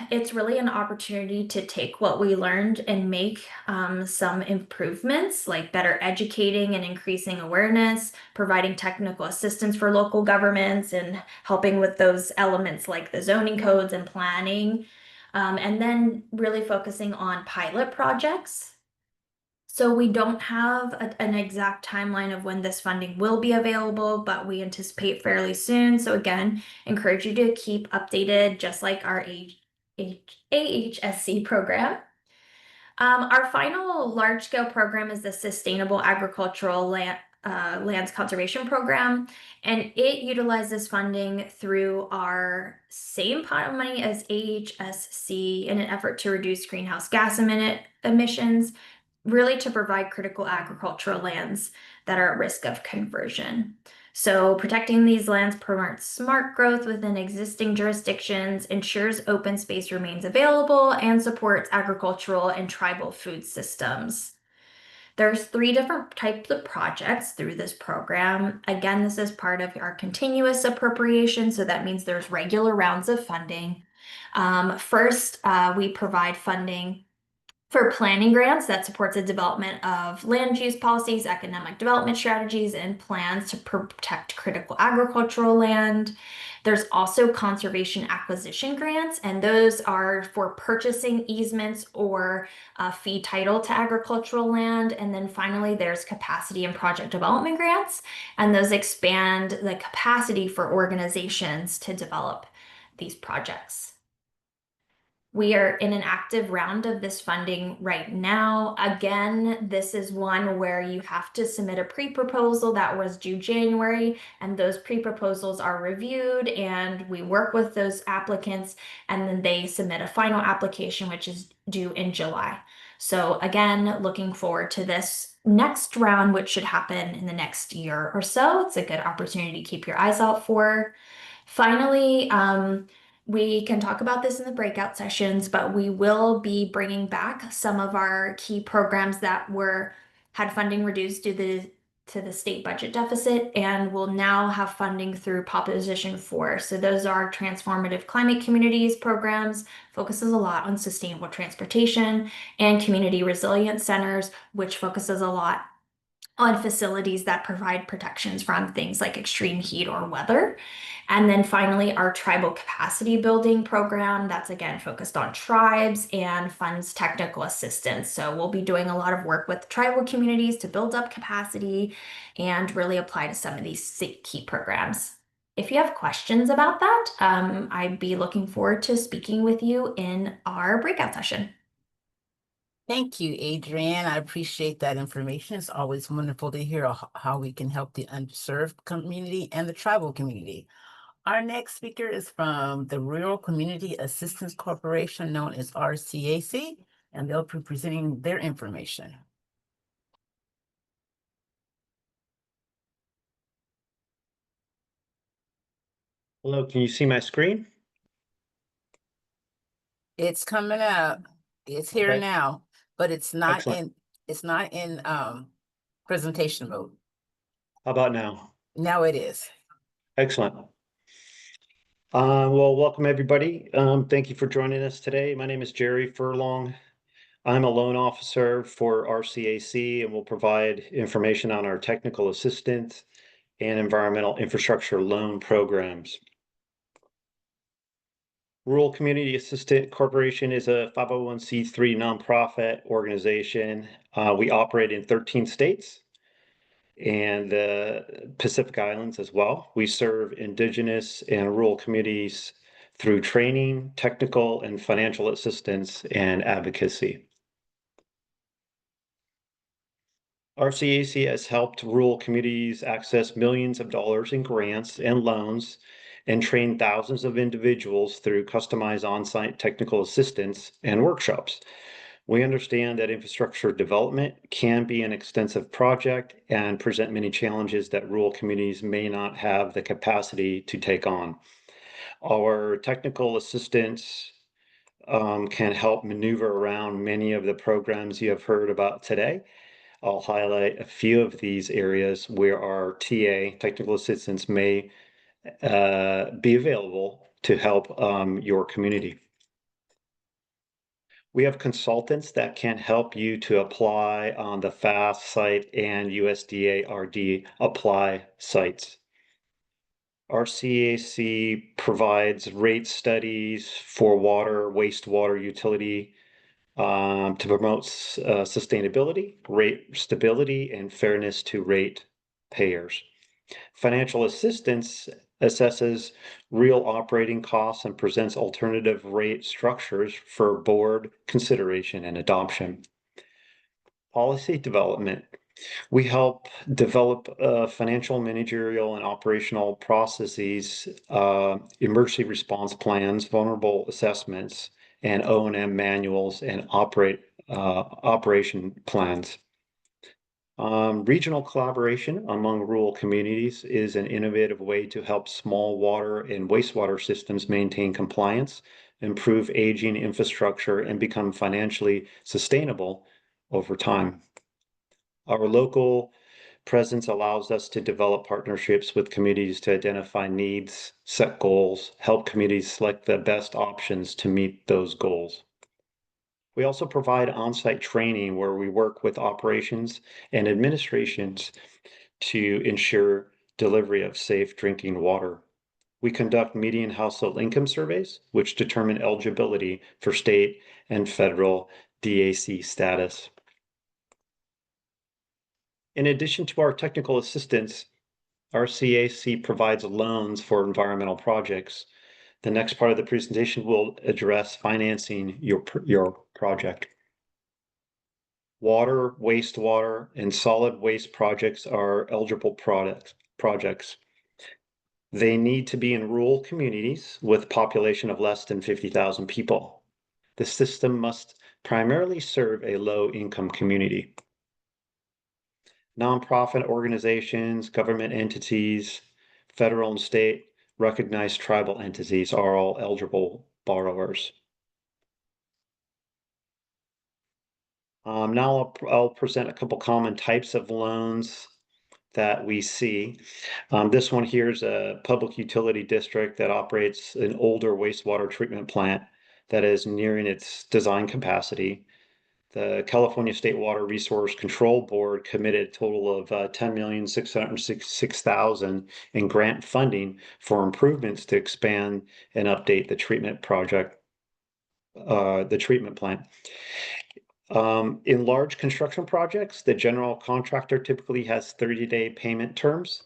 it's really an opportunity to take what we learned and make some improvements, like better educating and increasing awareness, providing technical assistance for local governments, and helping with those elements like the zoning codes and planning, and then really focusing on pilot projects. So we don't have an exact timeline of when this funding will be available, but we anticipate fairly soon. So again, encourage you to keep updated, just like our AHSC program. Our final large-scale program is the Sustainable Agricultural Lands Conservation Program, and it utilizes funding through our same pot of money as AHSC in an effort to reduce greenhouse gas emissions, really to provide critical agricultural lands that are at risk of conversion. So protecting these lands promotes smart growth within existing jurisdictions, ensures open space remains available, and supports agricultural and tribal food systems. There's 3 different types of projects through this program. Again, this is part of our continuous appropriation, so that means there's regular rounds of funding. First, we provide funding for planning grants that supports the development of land use policies, economic development strategies, and plans to protect critical agricultural land. There's also conservation acquisition grants, and those are for purchasing easements or fee title to agricultural land. And then finally, there's capacity and project development grants, and those expand the capacity for organizations to develop these projects. We are in an active round of this funding right now. Again, this is one where you have to submit a pre-proposal that was due January, and those pre-proposals are reviewed, and we work with those applicants, and then they submit a final application, which is due in July. So again, looking forward to this next round, which should happen in the next year or so. It's a good opportunity to keep your eyes out for. Finally, we can talk about this in the breakout sessions, but we will be bringing back some of our key programs that had funding reduced due to the state budget deficit, and will now have funding through Proposition 4. So those are transformative climate communities programs, focuses a lot on sustainable transportation, and community resilience centers, which focuses a lot on facilities that provide protections from things like extreme heat or weather. And then finally, our tribal capacity building program, that's again focused on tribes and funds technical assistance. So we'll be doing a lot of work with tribal communities to build up capacity and really apply to some of these key programs. If you have questions about that, I'd be looking forward to speaking with you in our breakout session. Thank you, Adrienne. I appreciate that information. It's always wonderful to hear how we can help the underserved community and the tribal community. Our next speaker is from the Rural Community Assistance Corporation, known as RCAC, and they'll be presenting their information. Hello, can you see my screen? It's coming up. It's here Okay. now, but Excellent. it's not in presentation mode. How about now? Now it is. Excellent. Well, welcome everybody. Thank you for joining us today. My name is Jerry Furlong. I'm a loan officer for RCAC and will provide information on our technical assistance and environmental infrastructure loan programs. Rural Community Assistant Corporation is a 501c3 nonprofit organization. We operate in 13 states and the Pacific Islands as well. We serve indigenous and rural communities through training, technical and financial assistance, and advocacy. RCAC has helped rural communities access millions of dollars in grants and loans and train thousands of individuals through customized on-site technical assistance and workshops. We understand that infrastructure development can be an extensive project and present many challenges that rural communities may not have the capacity to take on. Our technical assistance can help maneuver around many of the programs you have heard about today. I'll highlight a few of these areas where our TA, technical assistance, may be available to help your community. We have consultants that can help you to apply on the FAST site and USDA RD apply sites. RCAC provides rate studies for water, wastewater utility to promote sustainability, rate stability, and fairness to rate payers. Financial assistance assesses real operating costs and presents alternative rate structures for board consideration and adoption. Policy development. We help develop financial, managerial, and operational processes, emergency response plans, vulnerable assessments, and O&M manuals and operation plans. Regional collaboration among rural communities is an innovative way to help small water and wastewater systems maintain compliance, improve aging infrastructure, and become financially sustainable over time. Our local presence allows us to develop partnerships with communities to identify needs, set goals, help communities select the best options to meet those goals. We also provide on-site training where we work with operations and administrations to ensure delivery of safe drinking water. We conduct median household income surveys, which determine eligibility for state and federal DAC status. In addition to our technical assistance, RCAC provides loans for environmental projects. The next part of the presentation will address financing your project. Water, wastewater, and solid waste projects are eligible projects. They need to be in rural communities with a population of less than 50,000 people. The system must primarily serve a low-income community. Nonprofit organizations, government entities, federal and state recognized tribal entities are all eligible borrowers. Now I'll present a couple common types of loans that we see. This one here is a public utility district that operates an older wastewater treatment plant that is nearing its design capacity. The California State Water Resource Control Board committed a total of $10,666,000 in grant funding for improvements to expand and update the treatment project, the treatment plant. In large construction projects, the general contractor typically has 30-day payment terms,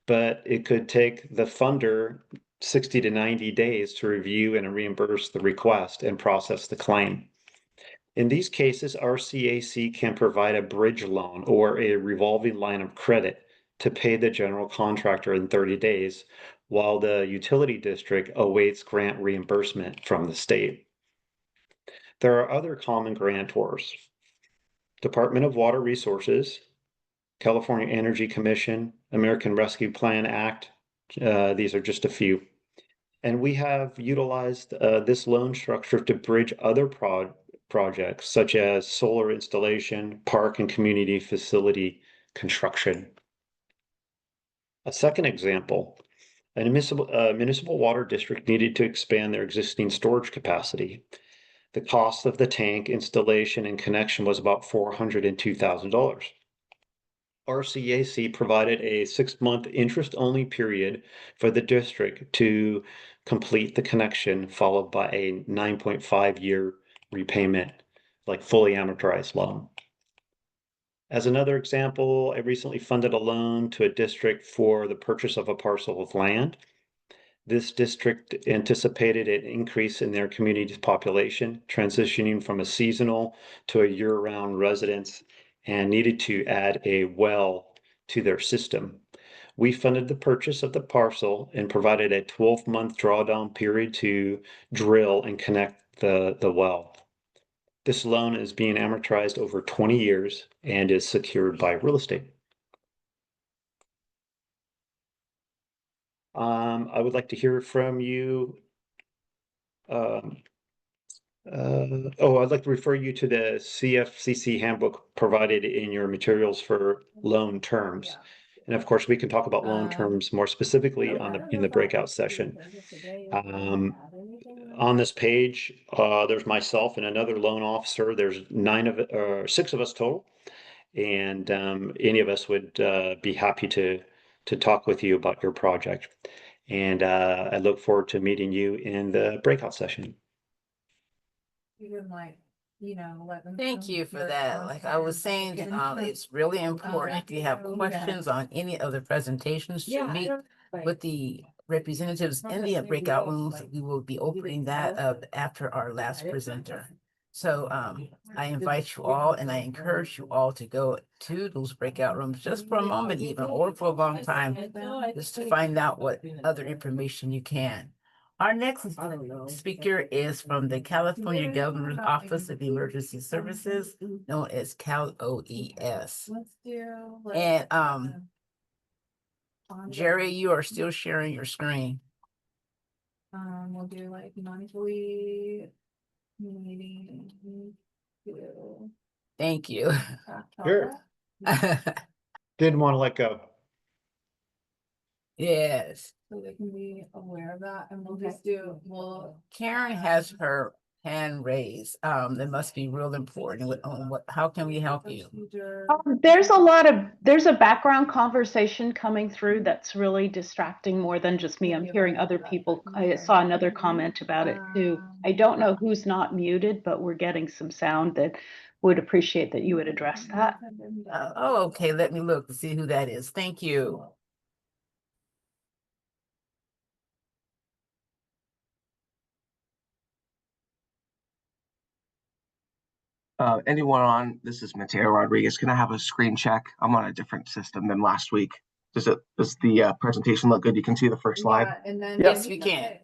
but it could take the funder 60 to 90 days to review and reimburse the request and process the claim. In these cases, RCAC can provide a bridge loan or a revolving line of credit to pay the general contractor in 30 days while the utility district awaits grant reimbursement from the state. There are other common grantors: Department of Water Resources, California Energy Commission, American Rescue Plan Act. These are just a few. And we have utilized this loan structure to bridge other projects, such as solar installation, park and community facility construction. A second example, a municipal water district needed to expand their existing storage capacity. The cost of the tank installation and connection was about $402,000. RCAC provided a 6-month interest-only period for the district to complete the connection, followed by a 9.5-year repayment, like fully amortized loan. As another example, I recently funded a loan to a district for the purchase of a parcel of land. This district anticipated an increase in their community's population, transitioning from a seasonal to a year-round residence, and needed to add a well to their system. We funded the purchase of the parcel and provided a 12-month drawdown period to drill and connect the well. This loan is being amortized over 20 years and is secured by real estate. I would like to hear from you. I'd like to refer you to the CFCC handbook provided in your materials for loan terms. And of course, we can talk about loan terms more specifically in the breakout session. On this page, there's myself and another loan officer. There's 6 of us total. And any of us would be happy to talk with you about your project. And I look forward to meeting you in the breakout session. Thank you for that. Like I was saying, it's really important if you have questions on any of the presentations to meet with the representatives in the breakout rooms. We will be opening that up after our last presenter. So I invite you all and I encourage you all to go to those breakout rooms just for a moment even, or for a long time, just to find out what other information you can. Our next speaker is from the California Governor's Office of Emergency Services, known as CalOES. And Jerry, you are still sharing your screen. We'll do like monthly meeting. Thank you. Sure. Didn't want to let go. Yes. So they can be aware of that, and we'll just Karen has her hand raised. That must be real important. How can we help you? There's a background conversation coming through that's really distracting more than just me. I'm hearing other people. I saw another comment about it too. I don't know who's not muted, but we're getting some sound that would appreciate that you would address that. Okay. Let me look to see who that is. Thank you. Anyone on? This is Mateo Rodriguez. Can I have a screen check? I'm on a different system than last week. Does the presentation look good? You can see the first slide. Yeah, and then Yes, we can.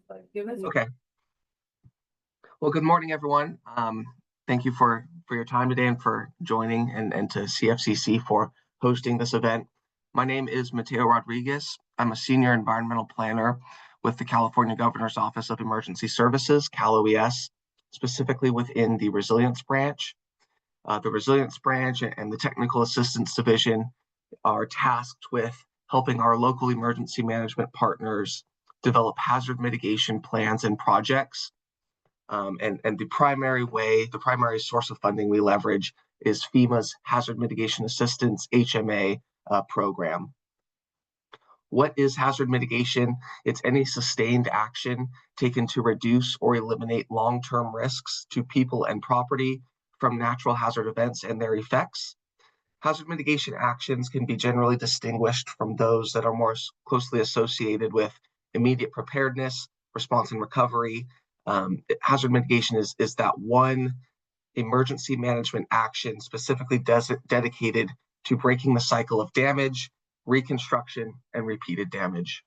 Okay. Well, good morning, everyone. Thank you for your time today and for joining, and to CFCC for hosting this event. My name is Mateo Rodriguez. I'm a senior environmental planner with the California Governor's Office of Emergency Services, CalOES, specifically within the Resilience Branch. The Resilience Branch and the Technical Assistance Division are tasked with helping our local emergency management partners develop hazard mitigation plans and projects. And the primary source of funding we leverage is FEMA's Hazard Mitigation Assistance, HMA program. What is hazard mitigation? It's any sustained action taken to reduce or eliminate long-term risks to people and property from natural hazard events and their effects. Hazard mitigation actions can be generally distinguished from those that are more closely associated with immediate preparedness, response and recovery. Hazard mitigation is that one emergency management action specifically dedicated to breaking the cycle of damage, reconstruction, and repeated damage.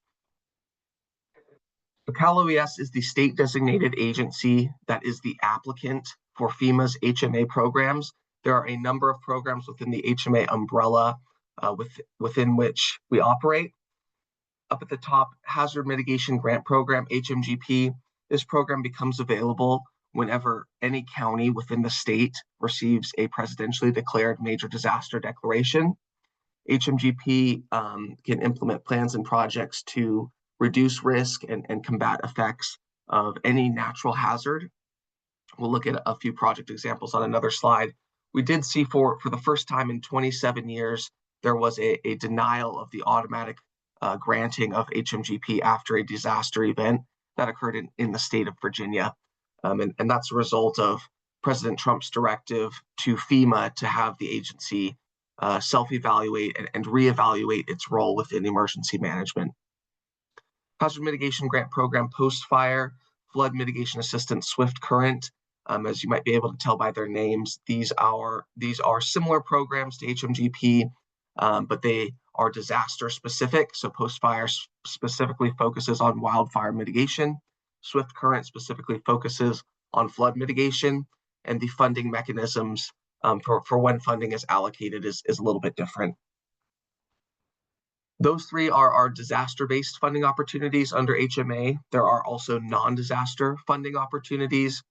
The CalOES is the state designated agency that is the applicant for FEMA's HMA programs. There are a number of programs within the HMA umbrella within which we operate. Up at the top, Hazard Mitigation Grant Program, HMGP. This program becomes available whenever any county within the state receives a presidentially declared major disaster declaration. HMGP can implement plans and projects to reduce risk and combat effects of any natural hazard. We'll look at a few project examples on another slide. We did see for the first time in 27 years, there was a denial of the automatic granting of HMGP after a disaster event that occurred in the state of Virginia. And that's a result of President Trump's directive to FEMA to have the agency self-evaluate and reevaluate its role within emergency management. Hazard Mitigation Grant Program post-fire, Flood Mitigation Assistance Swift Current. As you might be able to tell by their names, these are similar programs to HMGP, but they are disaster specific. So post-fire specifically focuses on wildfire mitigation. Swift Current specifically focuses on flood mitigation, and the funding mechanisms for when funding is allocated is a little bit different. Those three are disaster-based funding opportunities under HMA. There are also non-disaster funding opportunities.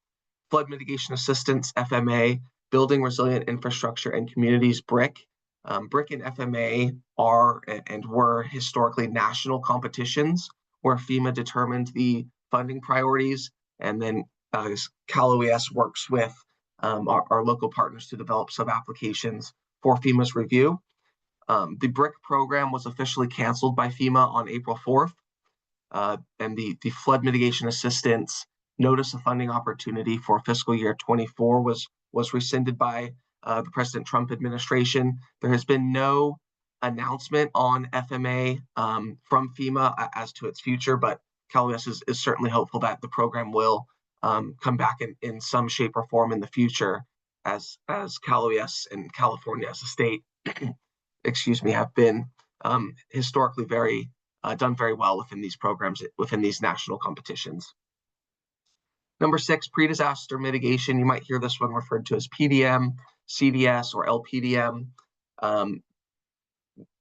Flood Mitigation Assistance, FMA, Building Resilient Infrastructure and Communities, BRIC. BRIC and FMA are and were historically national competitions where FEMA determined the funding priorities, and then Cal OES works with our local partners to develop sub-applications for FEMA's review. The BRIC program was officially canceled by FEMA on April 4th, and the Flood Mitigation Assistance Notice of Funding Opportunity for fiscal year 24 was rescinded by the President Trump administration. There has been no announcement on FMA from FEMA as to its future, but Cal OES is certainly hopeful that the program will come back in some shape or form in the future, as Cal OES and California as a state have been historically done very well within these programs, within these national competitions. Number 6, pre-disaster mitigation. You might hear this one referred to as PDM, CDS, or LPDM.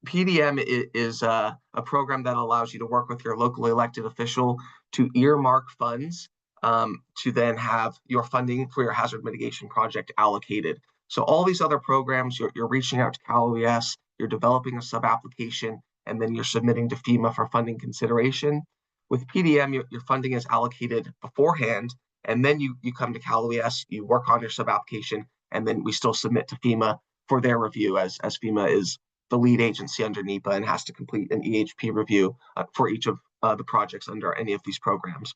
PDM is a program that allows you to work with your local elected official to earmark funds to then have your funding for your hazard mitigation project allocated. So all these other programs, you're reaching out to Cal OES, you're developing a sub-application, and then you're submitting to FEMA for funding consideration. With PDM, your funding is allocated beforehand, and then you come to Cal OES, you work on your sub-application, and then we still submit to FEMA for their review, as FEMA is the lead agency under NEPA and has to complete an EHP review for each of the projects under any of these programs.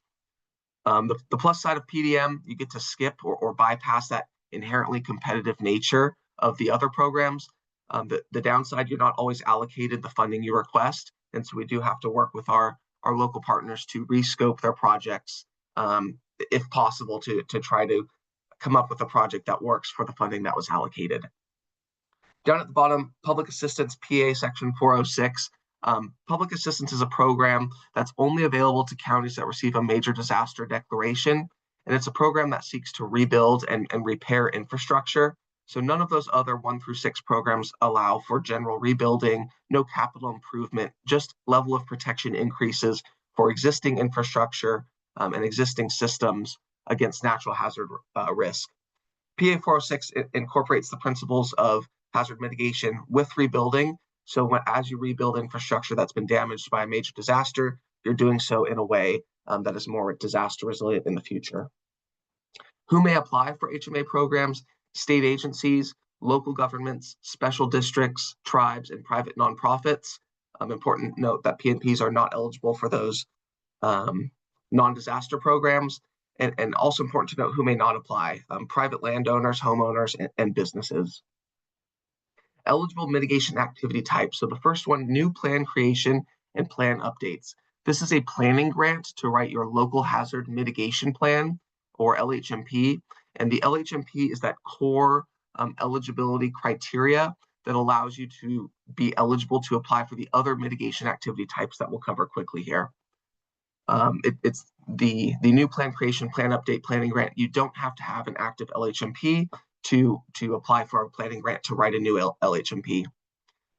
The plus side of PDM, you get to skip or bypass that inherently competitive nature of the other programs. The downside, you're not always allocated the funding you request, and so we do have to work with our local partners to rescope their projects, if possible, to try to come up with a project that works for the funding that was allocated. Down at the bottom, Public Assistance PA Section 406. Public assistance is a program that's only available to counties that receive a major disaster declaration, and it's a program that seeks to rebuild and repair infrastructure. So none of those other 1 through 6 programs allow for general rebuilding, no capital improvement, just level of protection increases for existing infrastructure and existing systems against natural hazard risk. PA 406 incorporates the principles of hazard mitigation with rebuilding. So as you rebuild infrastructure that's been damaged by a major disaster, you're doing so in a way that is more disaster resilient in the future. Who may apply for HMA programs? State agencies, local governments, special districts, tribes, and private nonprofits. Important note that PNPs are not eligible for those non-disaster programs. And also important to note who may not apply: private landowners, homeowners, and businesses. Eligible mitigation activity types. So the first one, new plan creation and plan updates. This is a planning grant to write your local hazard mitigation plan, or LHMP. And the LHMP is that core eligibility criteria that allows you to be eligible to apply for the other mitigation activity types that we'll cover quickly here. It's the new plan creation, plan update, planning grant. You don't have to have an active LHMP to apply for a planning grant to write a new LHMP.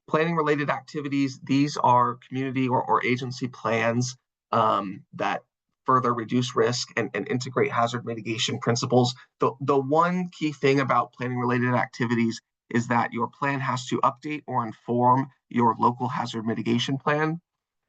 Planning related activities, these are community or agency plans that further reduce risk and integrate hazard mitigation principles. The one key thing about planning related activities is that your plan has to update or inform your local hazard mitigation plan.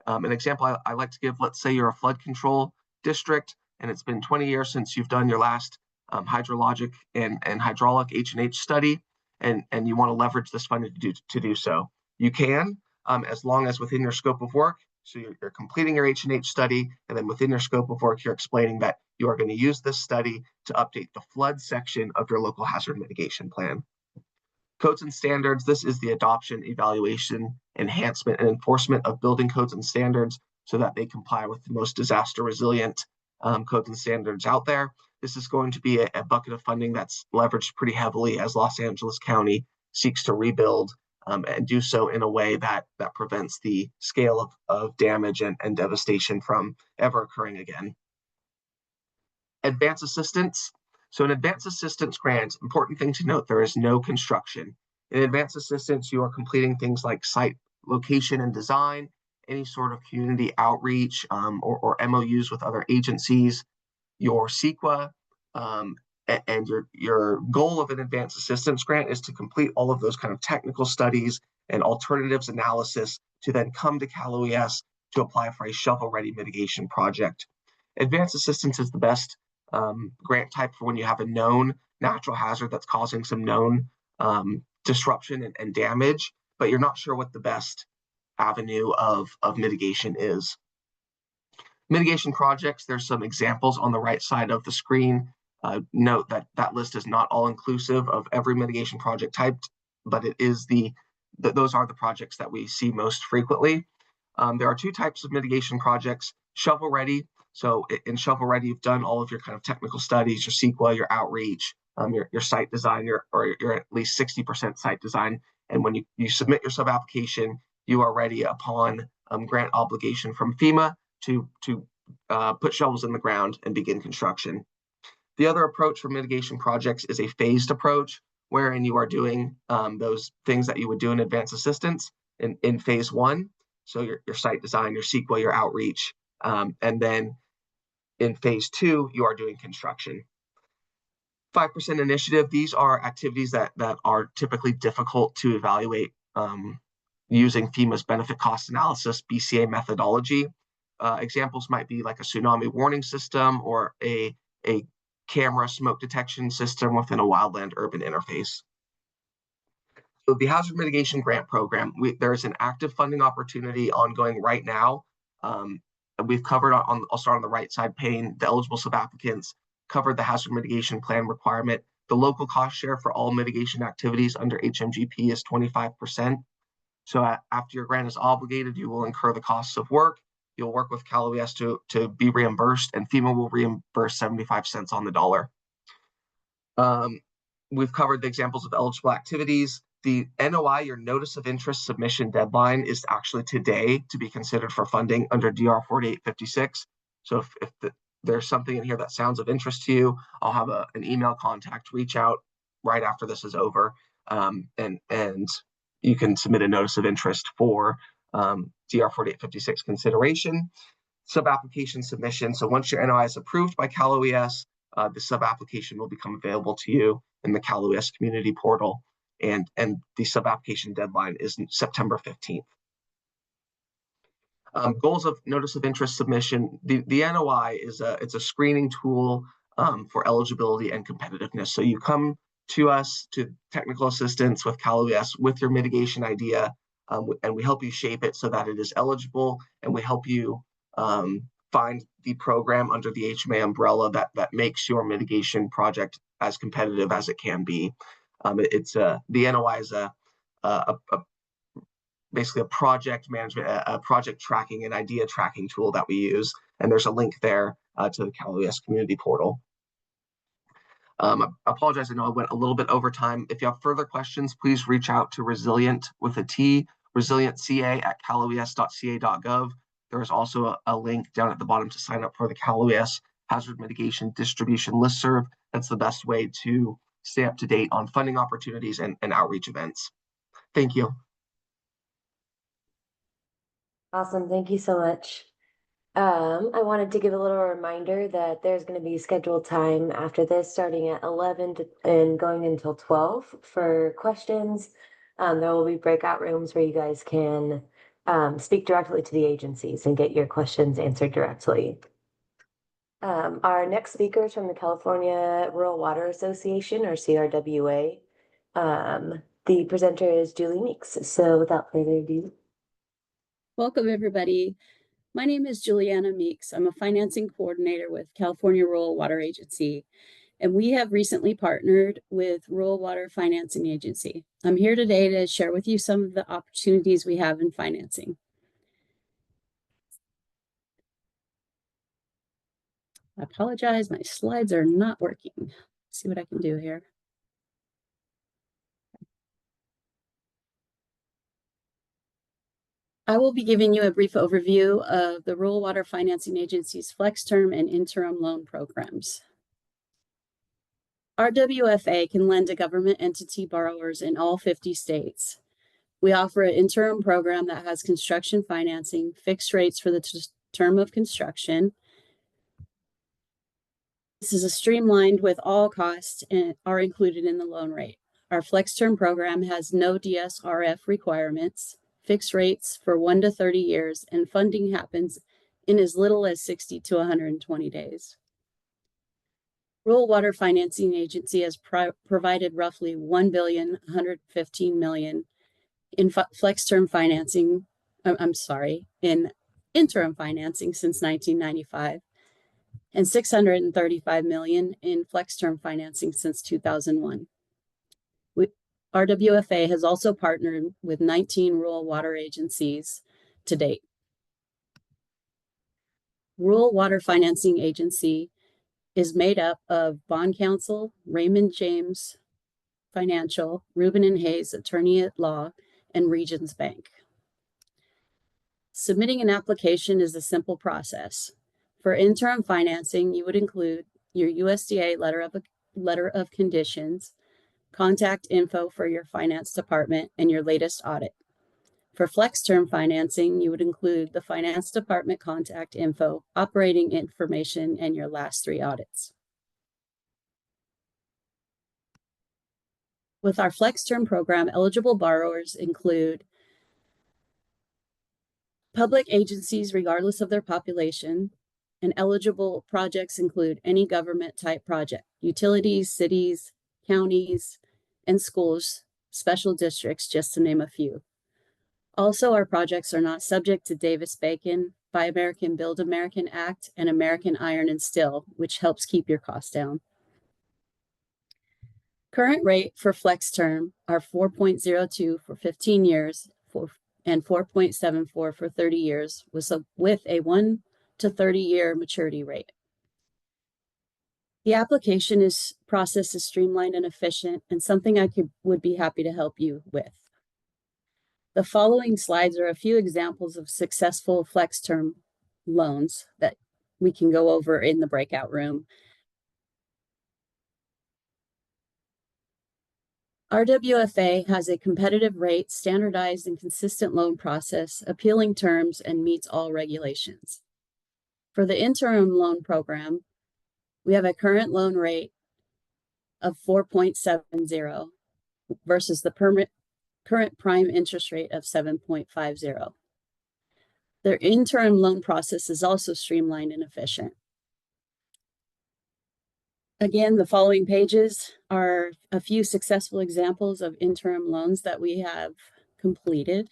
An example I like to give, let's say you're a flood control district and it's been 20 years since you've done your last hydrologic and hydraulic H&H study, and you want to leverage this funding to do so. You can, as long as within your scope of work, so you're completing your H&H study, and then within your scope of work, you're explaining that you are going to use this study to update the flood section of your local hazard mitigation plan. Codes and standards, this is the adoption, evaluation, enhancement, and enforcement of building codes and standards so that they comply with the most disaster resilient codes and standards out there. This is going to be a bucket of funding that's leveraged pretty heavily as Los Angeles County seeks to rebuild and do so in a way that prevents the scale of damage and devastation from ever occurring again. Advance assistance. So an advance assistance grant, important thing to note, there is no construction. In advance assistance, you are completing things like site location and design, any sort of community outreach or MOUs with other agencies, your CEQA, and your goal of an advance assistance grant is to complete all of those kind of technical studies and alternatives analysis to then come to Cal OES to apply for a shovel-ready mitigation project. Advance assistance is the best grant type for when you have a known natural hazard that's causing some known disruption and damage, but you're not sure what the best avenue of mitigation is. Mitigation projects, there's some examples on the right side of the screen. Note that list is not all inclusive of every mitigation project type, but it is those are the projects that we see most frequently. There are two types of mitigation projects: shovel ready. So in shovel ready, you've done all of your kind of technical studies, your CEQA, your outreach, your site design, you're at least 60% site design. And when you submit your sub-application, you are ready upon grant obligation from FEMA to put shovels in the ground and begin construction. The other approach for mitigation projects is a phased approach, wherein you are doing those things that you would do in advance assistance in phase one. So your site design, your CEQA, your outreach, and then in phase two, you are doing construction. 5% initiative, these are activities that are typically difficult to evaluate using FEMA's benefit cost analysis, BCA methodology. Examples might be like a tsunami warning system or a camera smoke detection system within a wildland urban interface. So the Hazard Mitigation Grant Program, there is an active funding opportunity ongoing right now. We've covered I'll start on the right side pane, the eligible sub-applicants, covered the hazard mitigation plan requirement. The local cost share for all mitigation activities under HMGP is 25%. So after your grant is obligated, you will incur the costs of work. You'll work with Cal OES to be reimbursed, and FEMA will reimburse 75 cents on the dollar. We've covered the examples of eligible activities. The NOI, your notice of interest submission deadline, is actually today to be considered for funding under DR 4856. So if there's something in here that sounds of interest to you, I'll have an email contact, reach out right after this is over, and you can submit a notice of interest for DR 4856 consideration. Sub-application submission. So once your NOI is approved by Cal OES, the sub-application will become available to you in the Cal OES community portal, and the sub-application deadline is September 15th. Goals of notice of interest submission. The NOI is it's a screening tool for eligibility and competitiveness. So you come to us, to technical assistance with Cal OES with your mitigation idea, and we help you shape it so that it is eligible, and we help you find the program under the HMA umbrella that makes your mitigation project as competitive as it can be. The NOI is basically a project management, a project tracking and idea tracking tool that we use, and there's a link there to the Cal OES community portal. I apologize, I know I went a little bit over time. If you have further questions, please reach out to Resilient with a T, resilientca@caloes.ca.gov. There is also a link down at the bottom to sign up for the Cal OES Hazard Mitigation Distribution Listserv. That's the best way to stay up to date on funding opportunities and outreach events. Thank you. Awesome. Thank you so much. I wanted to give a little reminder that there's going to be scheduled time after this, starting at 11 and going until 12 for questions. There will be breakout rooms where you guys can speak directly to the agencies and get your questions answered directly. Our next speaker is from the California Rural Water Association, or CRWA. The presenter is Julie Meeks. So without further ado. Welcome, everybody. My name is Juliana Meeks. I'm a financing coordinator with California Rural Water Agency, and we have recently partnered with Rural Water Financing Agency. I'm here today to share with you some of the opportunities we have in financing. I apologize, my slides are not working. Let's see what I can do here. I will be giving you a brief overview of the Rural Water Financing Agency's flex term and interim loan programs. RWFA can lend to government entity borrowers in all 50 states. We offer an interim program that has construction financing, fixed rates for the term of construction. This is a streamlined with all costs and are included in the loan rate. Our flex term program has no DSRF requirements, fixed rates for 1 to 30 years, and funding happens in as little as 60 to 120 days. Rural Water Financing Agency has provided roughly $1.115 billion in flex term financing. In interim financing since 1995, and $635 million in flex term financing since 2001. RWFA has also partnered with 19 rural water agencies to date. Rural Water Financing Agency is made up of Bond Counsel, Raymond James Financial, Rubin and Hayes Attorney at Law, and Regions Bank. Submitting an application is a simple process. For interim financing, you would include your USDA letter of conditions, contact info for your finance department, and your latest audit. For flex term financing, you would include the finance department contact info, operating information, and your last 3 audits. With our flex term program, eligible borrowers include public agencies, regardless of their population, and eligible projects include any government type project, utilities, cities, counties, and schools, special districts, just to name a few. Also, our projects are not subject to Davis-Bacon, Buy American, Build American Act, and American Iron and Steel, which helps keep your costs down. Current rate for flex term are 4.02 for 15 years and 4.74 for 30 years with a 1 to 30 year maturity rate. The application process is streamlined and efficient, and something I would be happy to help you with. The following slides are a few examples of successful flex term loans that we can go over in the breakout room. RWFA has a competitive rate, standardized and consistent loan process, appealing terms, and meets all regulations. For the interim loan program, we have a current loan rate of 4.70 versus the current prime interest rate of 7.50. Their interim loan process is also streamlined and efficient. Again, the following pages are a few successful examples of interim loans that we have completed.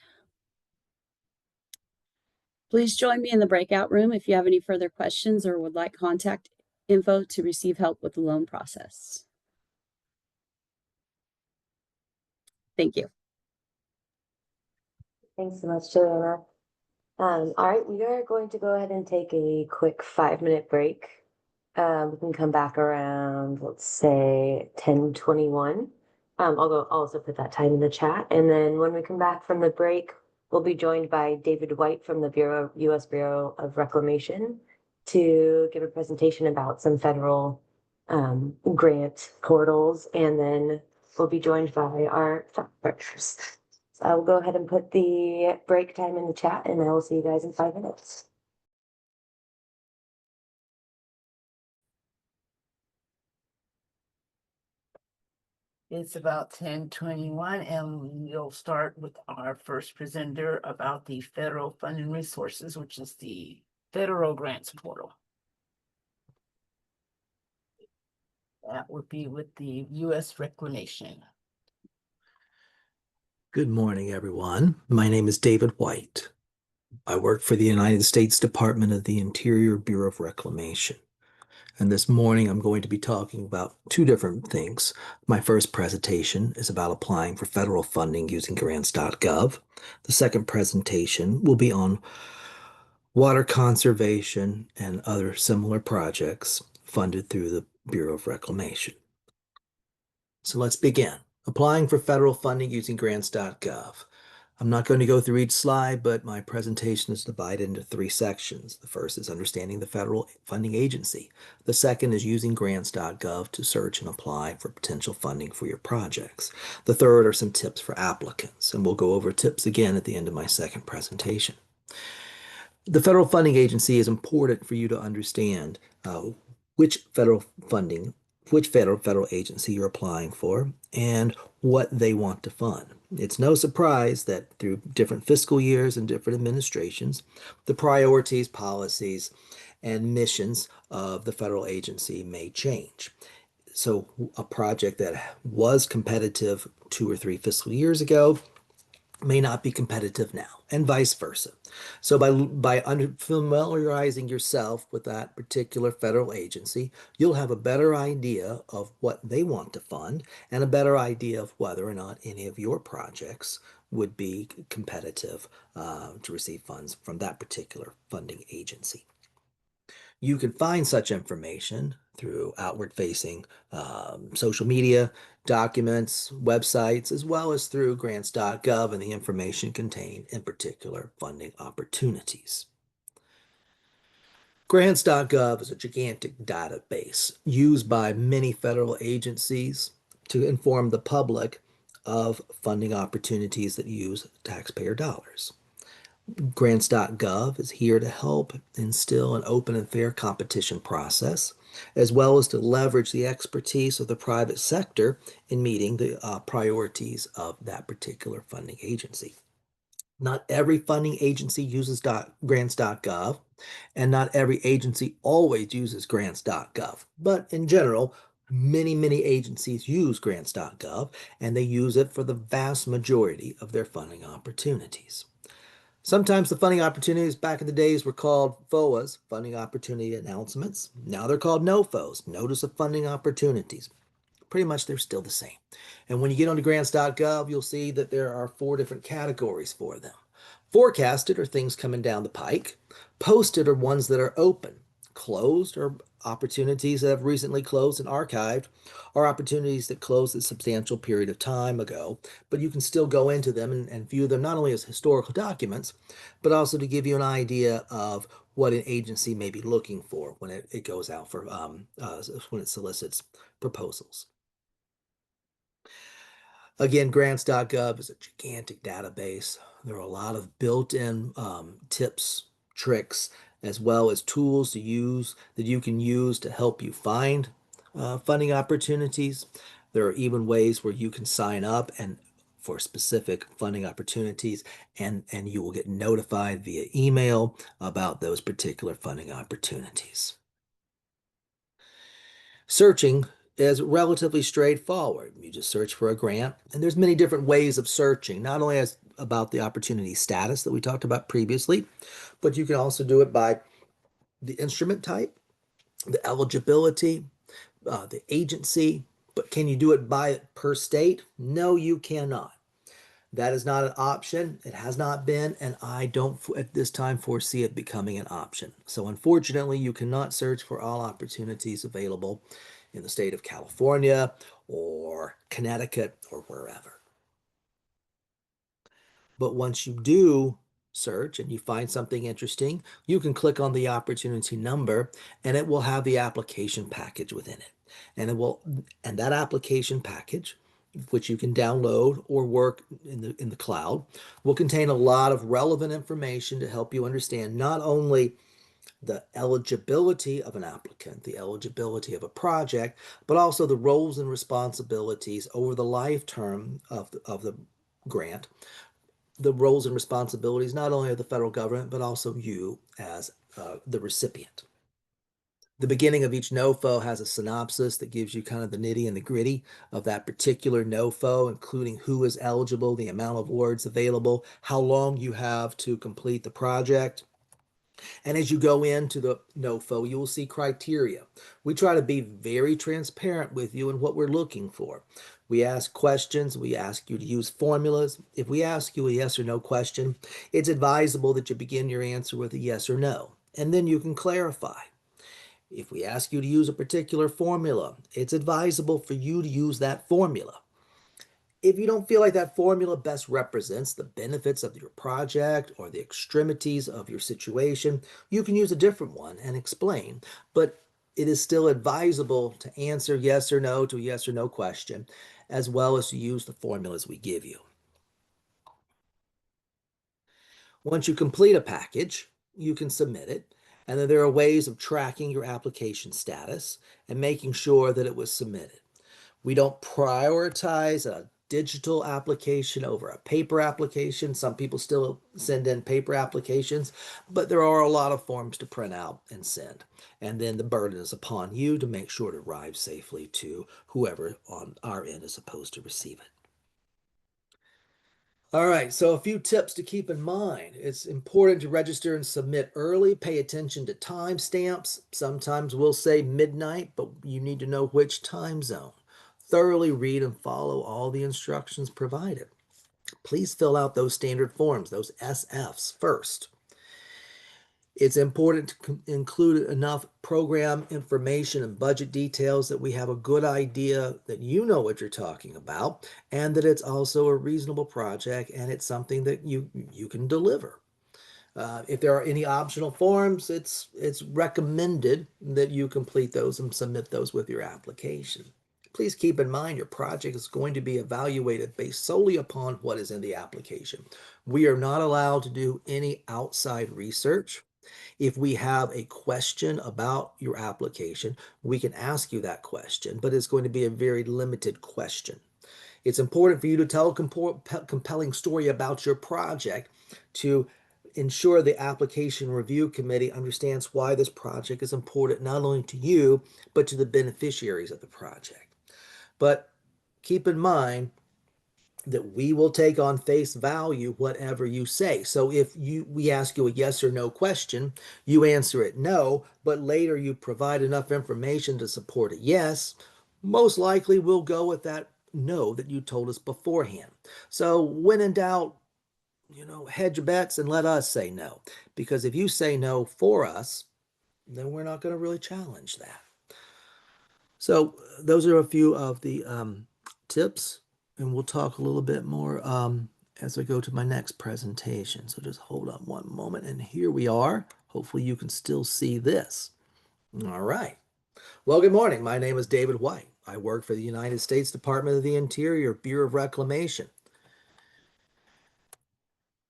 Please join me in the breakout room if you have any further questions or would like contact info to receive help with the loan process. Thank you. Thanks so much, Joanna. All right, we are going to go ahead and take a quick 5-minute break. We can come back around, let's say 10:21. I'll also put that time in the chat. And then when we come back from the break, we'll be joined by David White from the U.S. Bureau of Reclamation to give a presentation about some federal grant portals. And then we'll be joined by our partners. So I will go ahead and put the break time in the chat, and I will see you guys in 5 minutes. It's about 10:21, and we'll start with our first presenter about the federal funding resources, which is the federal grants portal. That would be with the U.S. Reclamation. Good morning, everyone. My name is David White. I work for the United States Department of the Interior Bureau of Reclamation. And this morning I'm going to be talking about two different things. My first presentation is about applying for federal funding using grants.gov. The second presentation will be on water conservation and other similar projects funded through the Bureau of Reclamation. So let's begin. Applying for federal funding using grants.gov. I'm not going to go through each slide, but my presentation is divided into 3 sections. The first is understanding the federal funding agency. The second is using grants.gov to search and apply for potential funding for your projects. The third are some tips for applicants, and we'll go over tips again at the end of my second presentation. The federal funding agency is important for you to understand which federal agency you're applying for and what they want to fund. It's no surprise that through different fiscal years and different administrations, the priorities, policies, and missions of the federal agency may change. So a project that was competitive 2 or 3 fiscal years ago may not be competitive now, and vice versa. So by familiarizing yourself with that particular federal agency, you'll have a better idea of what they want to fund and a better idea of whether or not any of your projects would be competitive to receive funds from that particular funding agency. You can find such information through outward-facing social media, documents, websites, as well as through grants.gov and the information contained in particular funding opportunities. Grants.gov is a gigantic database used by many federal agencies to inform the public of funding opportunities that use taxpayer dollars. Grants.gov is here to help instill an open and fair competition process, as well as to leverage the expertise of the private sector in meeting the priorities of that particular funding agency. Not every funding agency uses grants.gov, and not every agency always uses grants.gov. But in general, many agencies use grants.gov, and they use it for the vast majority of their funding opportunities. Sometimes the funding opportunities back in the days were called FOAs, Funding Opportunity Announcements. Now they're called NOFOs, Notice of Funding Opportunities. Pretty much they're still the same. And when you get onto grants.gov, you'll see that there are 4 different categories for them. Forecasted are things coming down the pike. Posted are ones that are open. Closed are opportunities that have recently closed and archived, or opportunities that closed a substantial period of time ago, but you can still go into them and view them not only as historical documents, but also to give you an idea of what an agency may be looking for when it goes out for when it solicits proposals. Again, grants.gov is a gigantic database. There are a lot of built-in tips, tricks, as well as tools to use that you can use to help you find funding opportunities. There are even ways where you can sign up and for specific funding opportunities, and you will get notified via email about those particular funding opportunities. Searching is relatively straightforward. You just search for a grant, and there's many different ways of searching, not only as about the opportunity status that we talked about previously, but you can also do it by the instrument type, the eligibility, the agency. But can you do it by per state? No, you cannot. That is not an option. It has not been, and I don't at this time foresee it becoming an option. So unfortunately, you cannot search for all opportunities available in the state of California or Connecticut or wherever. But once you do search and you find something interesting, you can click on the opportunity number and it will have the application package within it. And that application package which you can download or work in the cloud, will contain a lot of relevant information to help you understand not only the eligibility of an applicant, the eligibility of a project, but also the roles and responsibilities over the life term of the grant, the roles and responsibilities not only of the federal government, but also you as the recipient. The beginning of each NOFO has a synopsis that gives you kind of the nitty and the gritty of that particular NOFO, including who is eligible, the amount of words available, how long you have to complete the project. And as you go into the NOFO, you will see criteria. We try to be very transparent with you in what we're looking for. We ask questions. We ask you to use formulas. If we ask you a yes or no question, it's advisable that you begin your answer with a yes or no, and then you can clarify. If we ask you to use a particular formula, it's advisable for you to use that formula. If you don't feel like that formula best represents the benefits of your project or the extremities of your situation, you can use a different one and explain. But it is still advisable to answer yes or no to a yes or no question, as well as to use the formulas we give you. Once you complete a package, you can submit it, and then there are ways of tracking your application status and making sure that it was submitted. We don't prioritize a digital application over a paper application. Some people still send in paper applications, but there are a lot of forms to print out and send. And then the burden is upon you to make sure it arrives safely to whoever on our end is supposed to receive it. All right, so a few tips to keep in mind. It's important to register and submit early. Pay attention to timestamps. Sometimes we'll say midnight, but you need to know which time zone. Thoroughly read and follow all the instructions provided. Please fill out those standard forms, those SFs first. It's important to include enough program information and budget details that we have a good idea that you know what you're talking about, and that it's also a reasonable project and it's something that you can deliver. If there are any optional forms, it's recommended that you complete those and submit those with your application. Please keep in mind your project is going to be evaluated based solely upon what is in the application. We are not allowed to do any outside research. If we have a question about your application, we can ask you that question, but it's going to be a very limited question. It's important for you to tell a compelling story about your project to ensure the application review committee understands why this project is important not only to you, but to the beneficiaries of the project. But keep in mind that we will take on face value whatever you say. So if we ask you a yes or no question, you answer it no, but later you provide enough information to support a yes, most likely we'll go with that no that you told us beforehand. So when in doubt, hedge your bets and let us say no. Because if you say no for us, then we're not going to really challenge that. So those are a few of the tips, and we'll talk a little bit more as I go to my next presentation. So just hold on one moment, and here we are. Hopefully you can still see this. All right. Well, good morning. My name is David White. I work for the United States Department of the Interior, Bureau of Reclamation.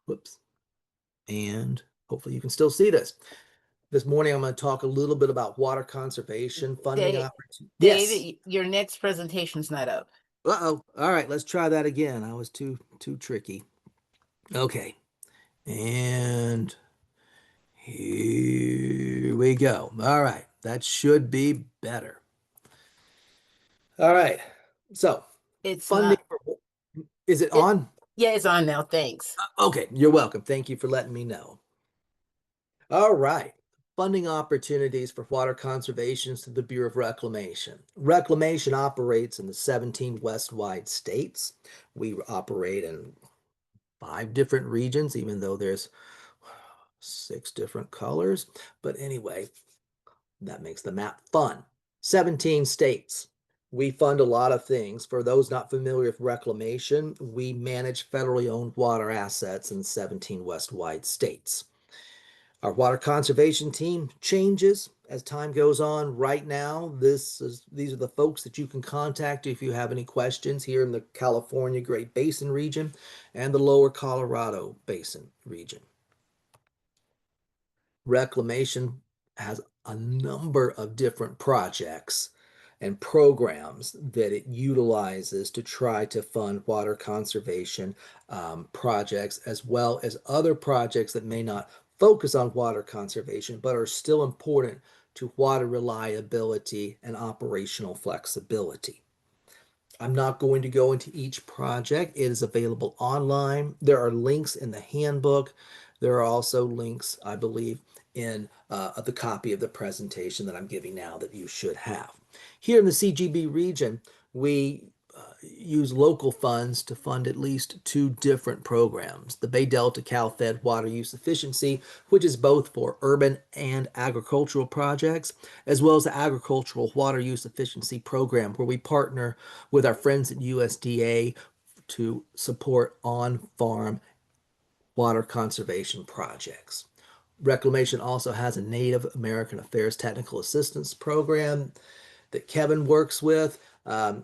Whoops. And hopefully you can still see this. This morning, I'm going to talk a little bit about water conservation funding opportunities. Yes. David, your next presentation's not up. Uh-oh. All right, let's try that again. I was too tricky. Okay. And here we go. All right. That should be better. All right. So It's funding. Is it on? Yeah, it's on now. Thanks. Okay. You're welcome. Thank you for letting me know. All right. Funding opportunities for water conservation through the Bureau of Reclamation. Reclamation operates in the 17 West-wide states. We operate in 5 different regions, even though there's 6 different colors. But anyway, that makes the map fun. 17 states. We fund a lot of things. For those not familiar with reclamation, we manage federally owned water assets in 17 West-wide states. Our water conservation team changes as time goes on. Right now, these are the folks that you can contact if you have any questions here in the California Great Basin region and the Lower Colorado Basin region. Reclamation has a number of different projects and programs that it utilizes to try to fund water conservation projects, as well as other projects that may not focus on water conservation but are still important to water reliability and operational flexibility. I'm not going to go into each project. It is available online. There are links in the handbook. There are also links, I believe, in the copy of the presentation that I'm giving now that you should have. Here in the CGB region, we use local funds to fund at least 2 different programs. The Bay Delta Cal Fed Water Use Efficiency, which is both for urban and agricultural projects, as well as the Agricultural Water Use Efficiency Program, where we partner with our friends at USDA to support on-farm water conservation projects. Reclamation also has a Native American Affairs Technical Assistance Program that Kevin works with.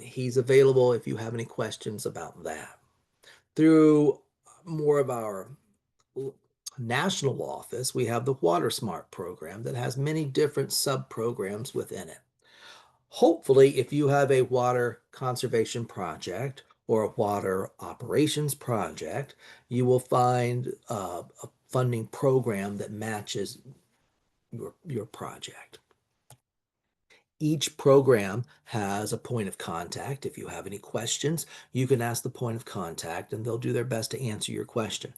He's available if you have any questions about that. Through more of our national office, we have the Water Smart program that has many different sub-programs within it. Hopefully, if you have a water conservation project or a water operations project, you will find a funding program that matches your project. Each program has a point of contact. If you have any questions, you can ask the point of contact and they'll do their best to answer your question.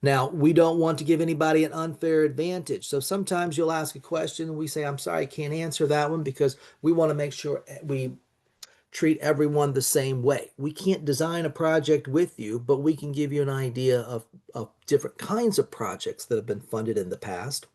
Now, we don't want to give anybody an unfair advantage. So sometimes you'll ask a question and we say, I'm sorry, I can't answer that one, because we want to make sure we treat everyone the same way. We can't design a project with you, but we can give you an idea of different kinds of projects that have been funded in the past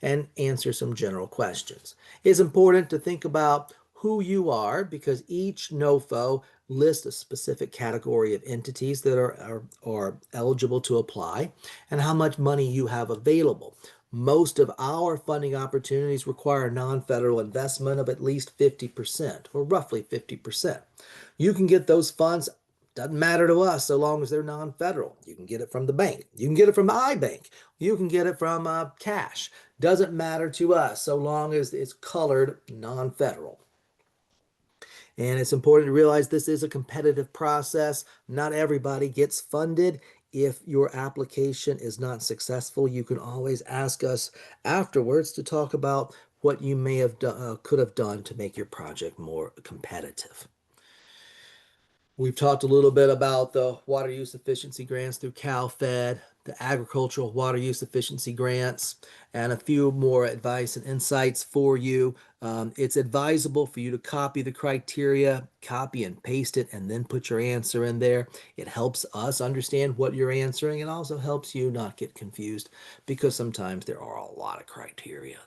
and answer some general questions. It's important to think about who you are, because each NOFO lists a specific category of entities that are eligible to apply and how much money you have available. Most of our funding opportunities require non-federal investment of at least 50%, or roughly 50%. You can get those funds, doesn't matter to us so long as they're non-federal. You can get it from the bank. You can get it from the iBank. You can get it from cash. Doesn't matter to us so long as it's colored non-federal. And it's important to realize this is a competitive process. Not everybody gets funded. If your application is not successful, you can always ask us afterwards to talk about what you may have done, could have done to make your project more competitive. We've talked a little bit about the water use efficiency grants through CalFed, the agricultural water use efficiency grants, and a few more advice and insights for you. It's advisable for you to copy the criteria, copy and paste it, and then put your answer in there. It helps us understand what you're answering. It also helps you not get confused, because sometimes there are a lot of criteria.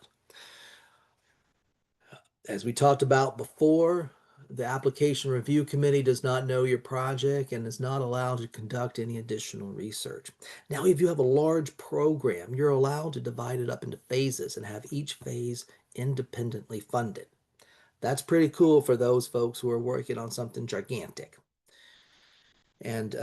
As we talked about before, the application review committee does not know your project and is not allowed to conduct any additional research. Now, if you have a large program, you're allowed to divide it up into phases and have each phase independently funded. That's pretty cool for those folks who are working on something gigantic. And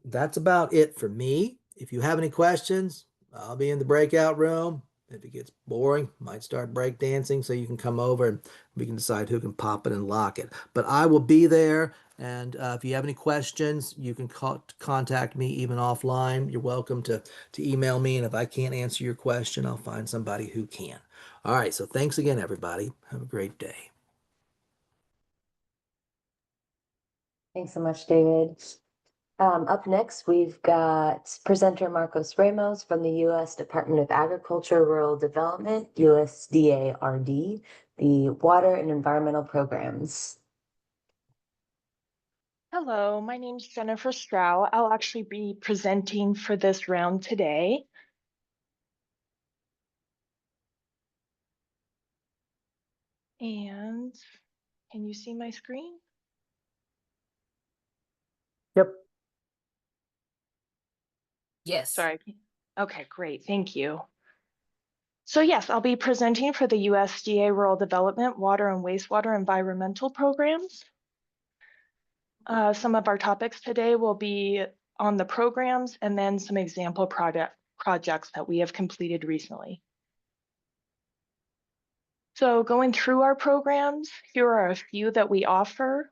that's about it for me. If you have any questions, I'll be in the breakout room. If it gets boring, might start break dancing, so you can come over and we can decide who can pop it and lock it. But I will be there, and if you have any questions, you can contact me even offline. You're welcome to email me, and if I can't answer your question, I'll find somebody who can. All right, so thanks again, everybody. Have a great day. Thanks so much, David. Up next, we've got presenter Marcos Ramos from the U.S. Department of Agriculture, Rural Development, USDA-RD, the Water and Environmental Programs. Hello, my name is Jennifer Strow. I'll actually be presenting for this round today. And can you see my screen? Yep. Yes. Sorry. Okay, great. Thank you. So yes, I'll be presenting for the USDA Rural Development Water and Wastewater Environmental Programs. Some of our topics today will be on the programs and then some example projects that we have completed recently. So going through our programs, here are a few that we offer.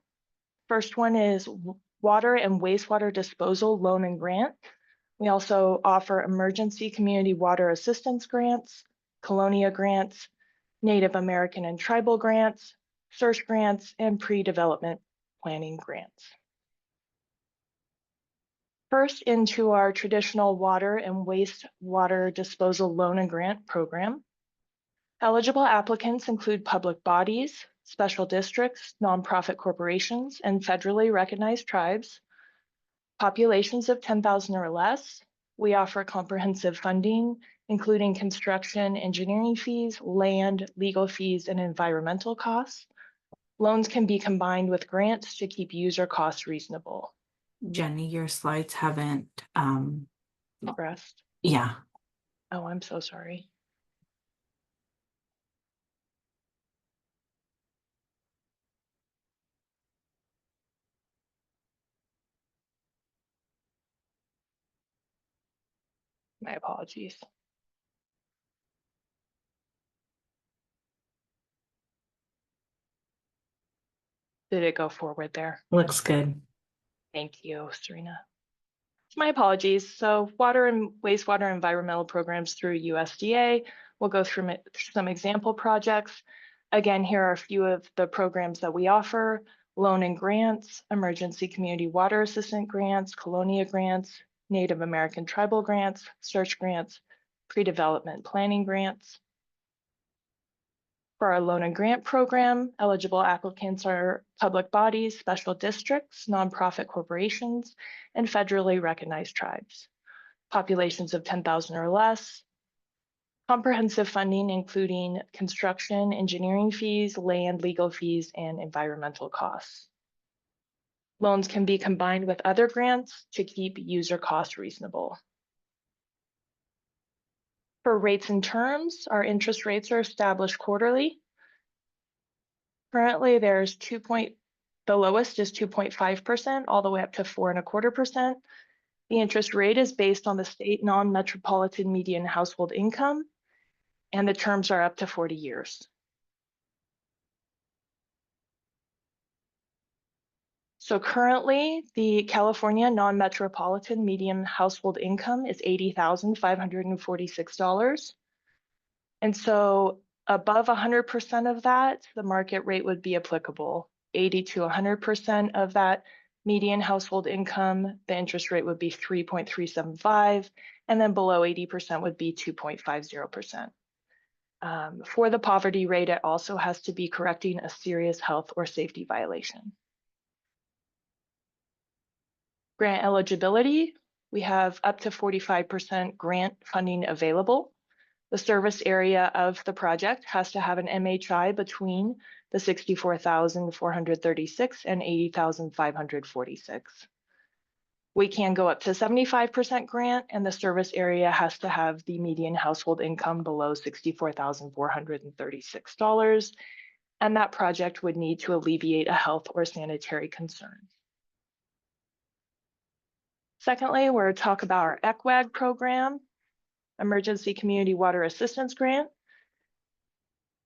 First one is water and wastewater disposal loan and grant. We also offer emergency community water assistance grants, Colonia grants, Native American and tribal grants, SWRCB grants, and pre-development planning grants. First, into our traditional water and wastewater disposal loan and grant program. Eligible applicants include public bodies, special districts, nonprofit corporations, and federally recognized tribes. Populations of 10,000 or less. We offer comprehensive funding, including construction, engineering fees, land, legal fees, and environmental costs. Loans can be combined with grants to keep user costs reasonable. Jenny, your slides haven't, Progressed. yeah. Oh, I'm so sorry. My apologies. Did it go forward there? Looks good. Thank you, Serena. My apologies. So water and wastewater environmental programs through USDA. We'll go through some example projects. Again, here are a few of the programs that we offer: loan and grants, emergency community water assistant grants, Colonia grants, Native American tribal grants, SWRCB grants, pre-development planning grants. For our loan and grant program, eligible applicants are public bodies, special districts, nonprofit corporations, and federally recognized tribes. Populations of 10,000 or less. Comprehensive funding, including construction, engineering fees, land, legal fees, and environmental costs. Loans can be combined with other grants to keep user costs reasonable. For rates and terms, our interest rates are established quarterly. Currently, there's the lowest is 2.5%, all the way up to 4.25%. The interest rate is based on the state non-metropolitan median household income, and the terms are up to 40 years. So currently, the California non-metropolitan median household income is $80,546. And so above 100% of that, the market rate would be applicable. 80 to 100% of that median household income, the interest rate would be 3.375, and then below 80% would be 2.50%. For the poverty rate, it also has to be correcting a serious health or safety violation. Grant eligibility, we have up to 45% grant funding available. The service area of the project has to have an MHI between the 64,436 and 80,546. We can go up to 75% grant, and the service area has to have the median household income below $64,436, and that project would need to alleviate a health or sanitary concern. Secondly, we're to talk about our ECWAG program, Emergency Community Water Assistance Grant.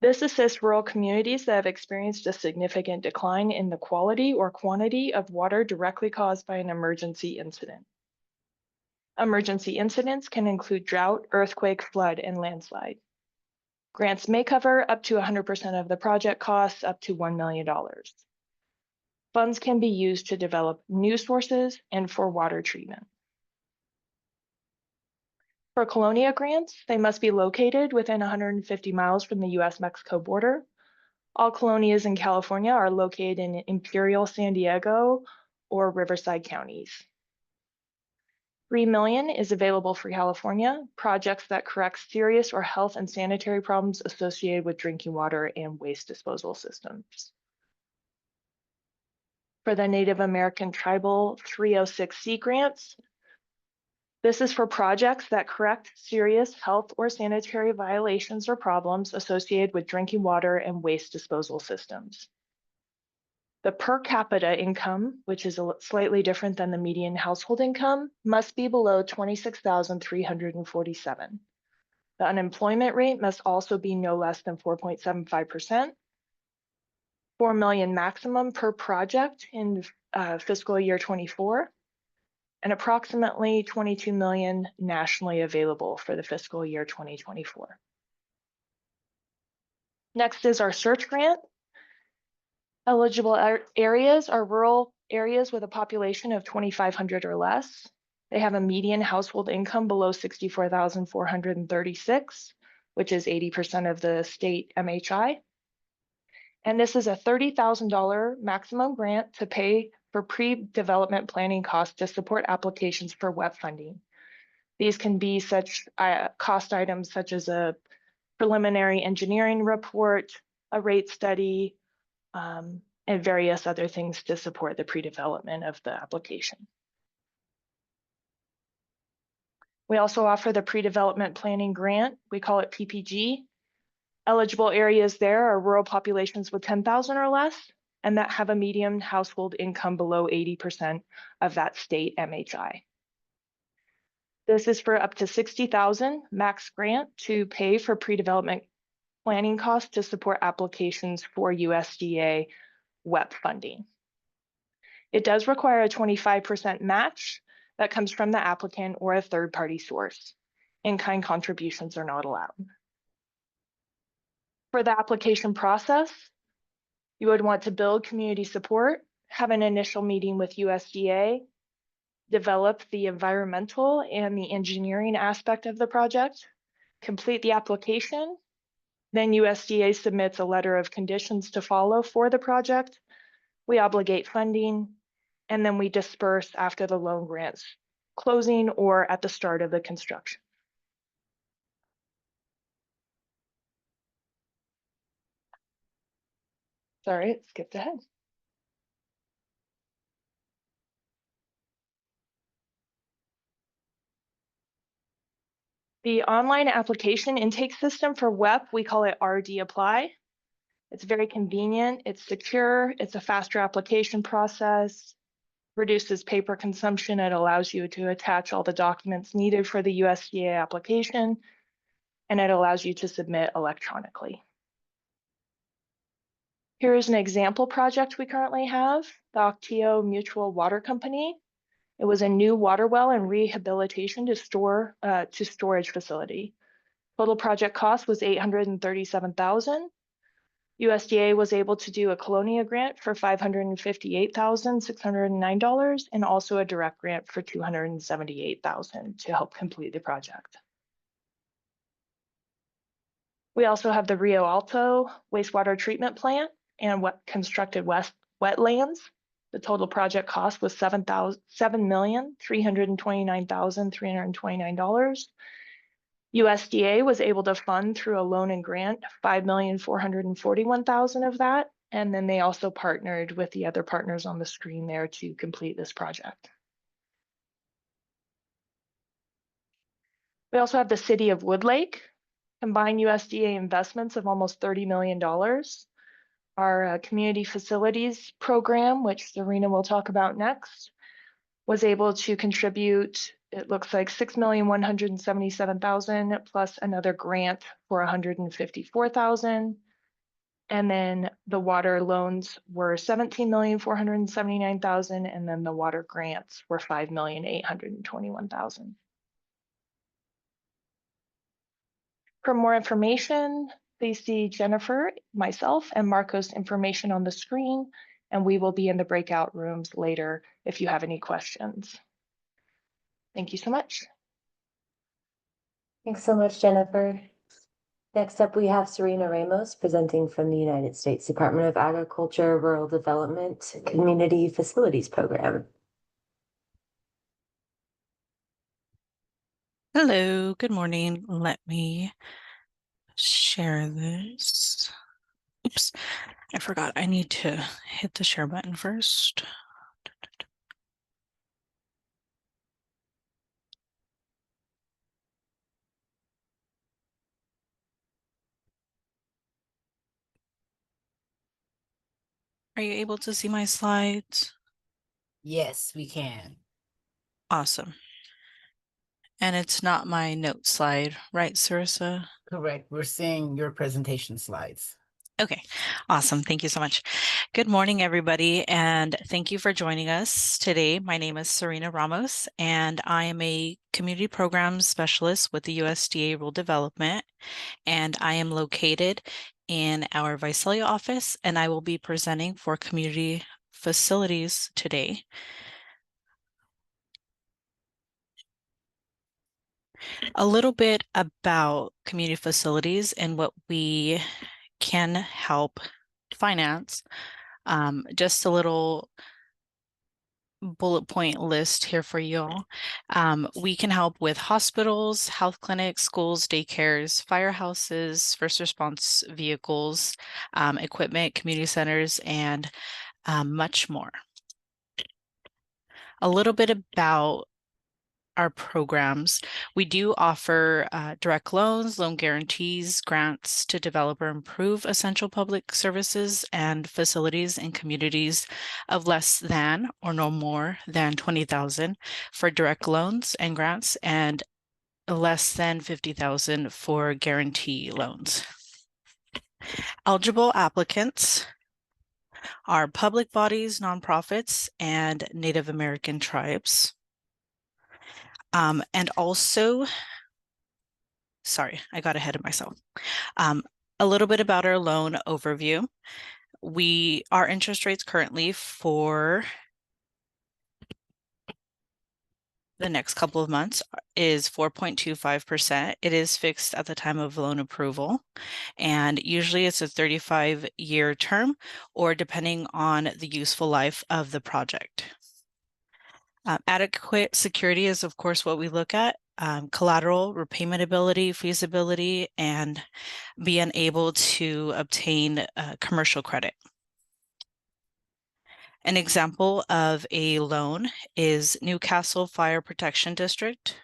This assists rural communities that have experienced a significant decline in the quality or quantity of water directly caused by an emergency incident. Emergency incidents can include drought, earthquake, flood, and landslide. Grants may cover up to 100% of the project costs, up to $1 million. Funds can be used to develop new sources and for water treatment. For Colonia grants, they must be located within 150 miles from the US-Mexico border. All colonias in California are located in Imperial, San Diego, or Riverside counties. $3 million is available for California, projects that correct serious or health and sanitary problems associated with drinking water and waste disposal systems. For the Native American Tribal 306C grants, This is for projects that correct serious health or sanitary violations or problems associated with drinking water and waste disposal systems. The per capita income, which is slightly different than the median household income, must be below 26,347. The unemployment rate must also be no less than 4.75%. 4 million maximum per project in fiscal year 24, and approximately 22 million nationally available for the fiscal year 2024. Next is our search grant. Eligible areas are rural areas with a population of 2,500 or less. They have a median household income below 64,436, which is 80% of the state MHI. And this is a $30,000 maximum grant to pay for pre-development planning costs to support applications for WEP funding. These can be such cost items such as a preliminary engineering report, a rate study, and various other things to support the pre-development of the application. We also offer the pre-development planning grant. We call it PPG. Eligible areas there are rural populations with 10,000 or less, and that have a median household income below 80% of that state MHI. This is for up to 60,000 max grant to pay for pre-development planning costs to support applications for USDA WEP funding. It does require a 25% match that comes from the applicant or a third-party source. In-kind contributions are not allowed. For the application process, you would want to build community support, have an initial meeting with USDA, develop the environmental and the engineering aspect of the project, complete the application, then USDA submits a letter of conditions to follow for the project. We obligate funding, and then we disperse after the loan grants closing or at the start of the construction. Sorry, it skipped ahead. The online application intake system for WEP, we call it RD Apply. It's very convenient, it's secure, it's a faster application process, reduces paper consumption. It allows you to attach all the documents needed for the USDA application, and it allows you to submit electronically. Here is an example project we currently have, the Octio Mutual Water Company. It was a new water well and rehabilitation to storage facility. Total project cost was $837,000. USDA was able to do a Colonia grant for $558,609 and also a direct grant for $278,000 to help complete the project. We also have the Rio Alto wastewater treatment plant and constructed wetlands. The total project cost was $7,329,329. USDA was able to fund through a loan and grant $5,441,000 of that, and then they also partnered with the other partners on the screen there to complete this project. We also have the City of Woodlake, combined USDA investments of almost $30 million. Our community facilities program, which Serena will talk about next, was able to contribute, it looks like $6,177,000 plus another grant for $154,000. And then the water loans were $17,479,000, and then the water grants were $5,821,000. For more information, please see Jennifer, myself, and Marco's information on the screen, and we will be in the breakout rooms later if you have any questions. Thank you so much. Thanks so much, Jennifer. Next up, we have Serena Ramos presenting from the United States Department of Agriculture, Rural Development, Community Facilities Program. Hello, good morning. Let me share this. Oops, I forgot I need to hit the share button first. Are you able to see my slides? Yes, we can. Awesome. And it's not my note slide, right, Sarissa? Correct. We're seeing your presentation slides. Okay, awesome. Thank you so much. Good morning, everybody, and thank you for joining us today. My name is Serena Ramos, and I am a community programs specialist with the USDA Rural Development, and I am located in our Visalia office, and I will be presenting for community facilities today. A little bit about community facilities and what we can help finance. Just a little bullet point list here for you all. We can help with hospitals, health clinics, schools, daycares, firehouses, first response vehicles, equipment, community centers, and much more. A little bit about our programs. We do offer direct loans, loan guarantees, grants to develop or improve essential public services and facilities in communities of less than or no more than 20,000 for direct loans and grants, and less than 50,000 for guarantee loans. Eligible applicants are public bodies, nonprofits, and Native American tribes. And also, sorry, I got ahead of myself. A little bit about our loan overview. Our interest rates currently for the next couple of months is 4.25%. It is fixed at the time of loan approval, and usually it's a 35-year term, or depending on the useful life of the project. Adequate security is, of course, what we look at. Collateral, repayment ability, feasibility, and being able to obtain commercial credit. An example of a loan is Newcastle Fire Protection District,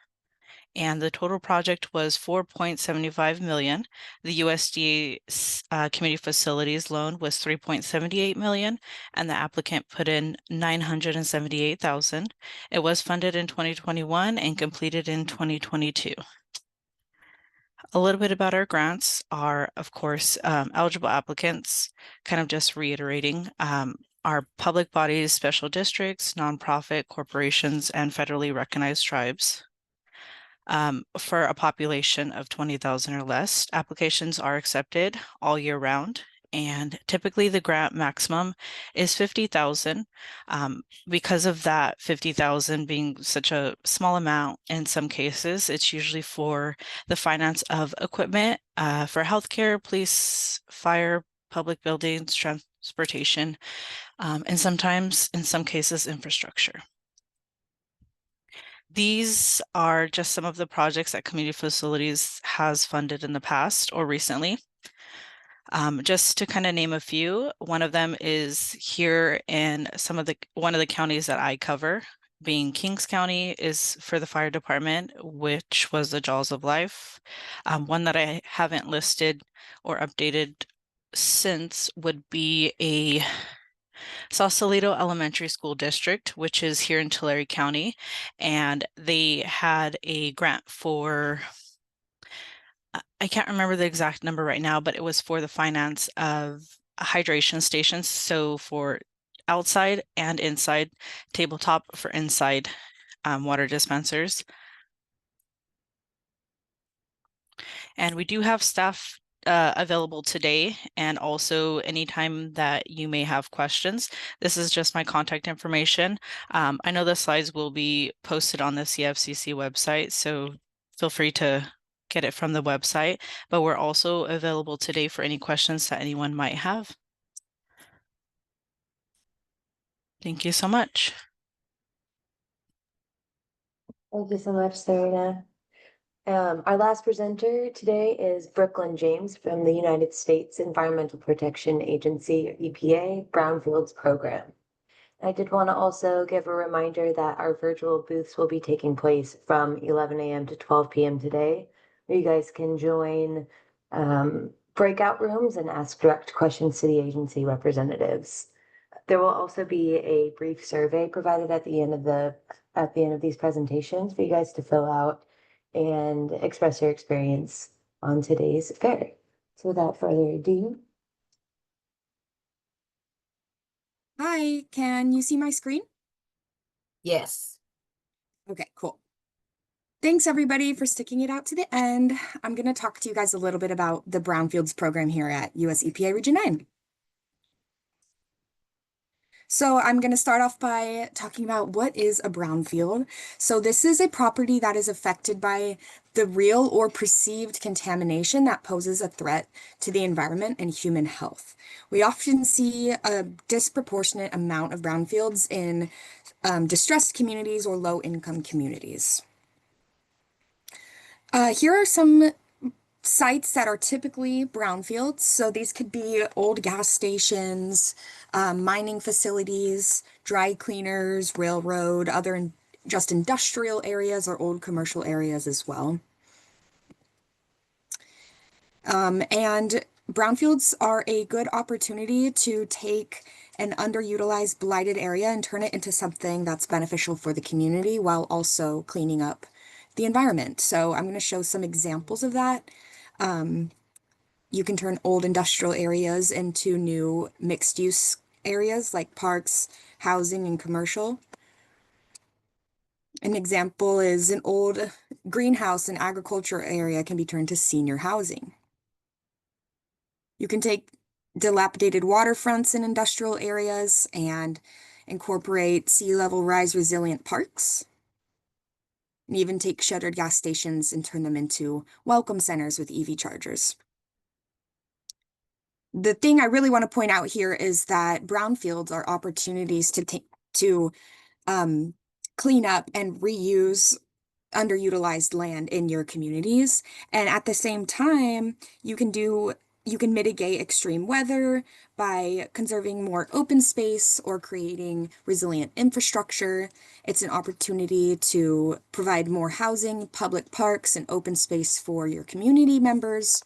and the total project was $4.75 million. The USDA Community Facilities loan was $3.78 million, and the applicant put in $978,000. It was funded in 2021 and completed in 2022. A little bit about our grants are, of course, eligible applicants, kind of just reiterating, are public bodies, special districts, nonprofit corporations, and federally recognized tribes. For a population of 20,000 or less, applications are accepted all year round, and typically the grant maximum is 50,000. Because of that 50,000 being such a small amount, in some cases, it's usually for the finance of equipment for healthcare, police, fire, public buildings, transportation, and sometimes, in some cases, infrastructure. These are just some of the projects that Community Facilities has funded in the past or recently. Just to kind of name a few, one of them is here in one of the counties that I cover, being Kings County, is for the fire department, which was the Jaws of Life. One that I haven't listed or updated since would be a Sausalito Elementary School District, which is here in Tulare County, and they had a grant for, I can't remember the exact number right now, but it was for the finance of hydration stations. So for outside and inside, tabletop for inside water dispensers. And we do have staff available today, and also anytime that you may have questions. This is just my contact information. I know the slides will be posted on the CFCC website, so feel free to get it from the website, but we're also available today for any questions that anyone might have. Thank you so much. Thank you so much, Serena. Our last presenter today is Brooklyn James from the United States Environmental Protection Agency, EPA, Brownfields Program. I did want to also give a reminder that our virtual booths will be taking place from 11 a.m. to 12 p.m. today, where you guys can join breakout rooms and ask direct questions to the agency representatives. There will also be a brief survey provided at the end of these presentations for you guys to fill out and express your experience on today's fair. So without further ado. Hi, can you see my screen? Yes. Okay, cool. Thanks everybody for sticking it out to the end. I'm going to talk to you guys a little bit about the Brownfields program here at US EPA Region 9. So I'm going to start off by talking about what is a brownfield. So this is a property that is affected by the real or perceived contamination that poses a threat to the environment and human health. We often see a disproportionate amount of brownfields in distressed communities or low-income communities. Here are some sites that are typically brownfields. So these could be old gas stations, mining facilities, dry cleaners, railroad, other just industrial areas or old commercial areas as well. And brownfields are a good opportunity to take an underutilized blighted area and turn it into something that's beneficial for the community while also cleaning up the environment. So I'm going to show some examples of that. You can turn old industrial areas into new mixed use areas like parks, housing, and commercial. An example is an old greenhouse and agriculture area can be turned to senior housing. You can take dilapidated waterfronts in industrial areas and incorporate sea level rise resilient parks. And even take shuttered gas stations and turn them into welcome centers with EV chargers. The thing I really want to point out here is that brownfields are opportunities to clean up and reuse underutilized land in your communities. And at the same time, you can mitigate extreme weather by conserving more open space or creating resilient infrastructure. It's an opportunity to provide more housing, public parks, and open space for your community members.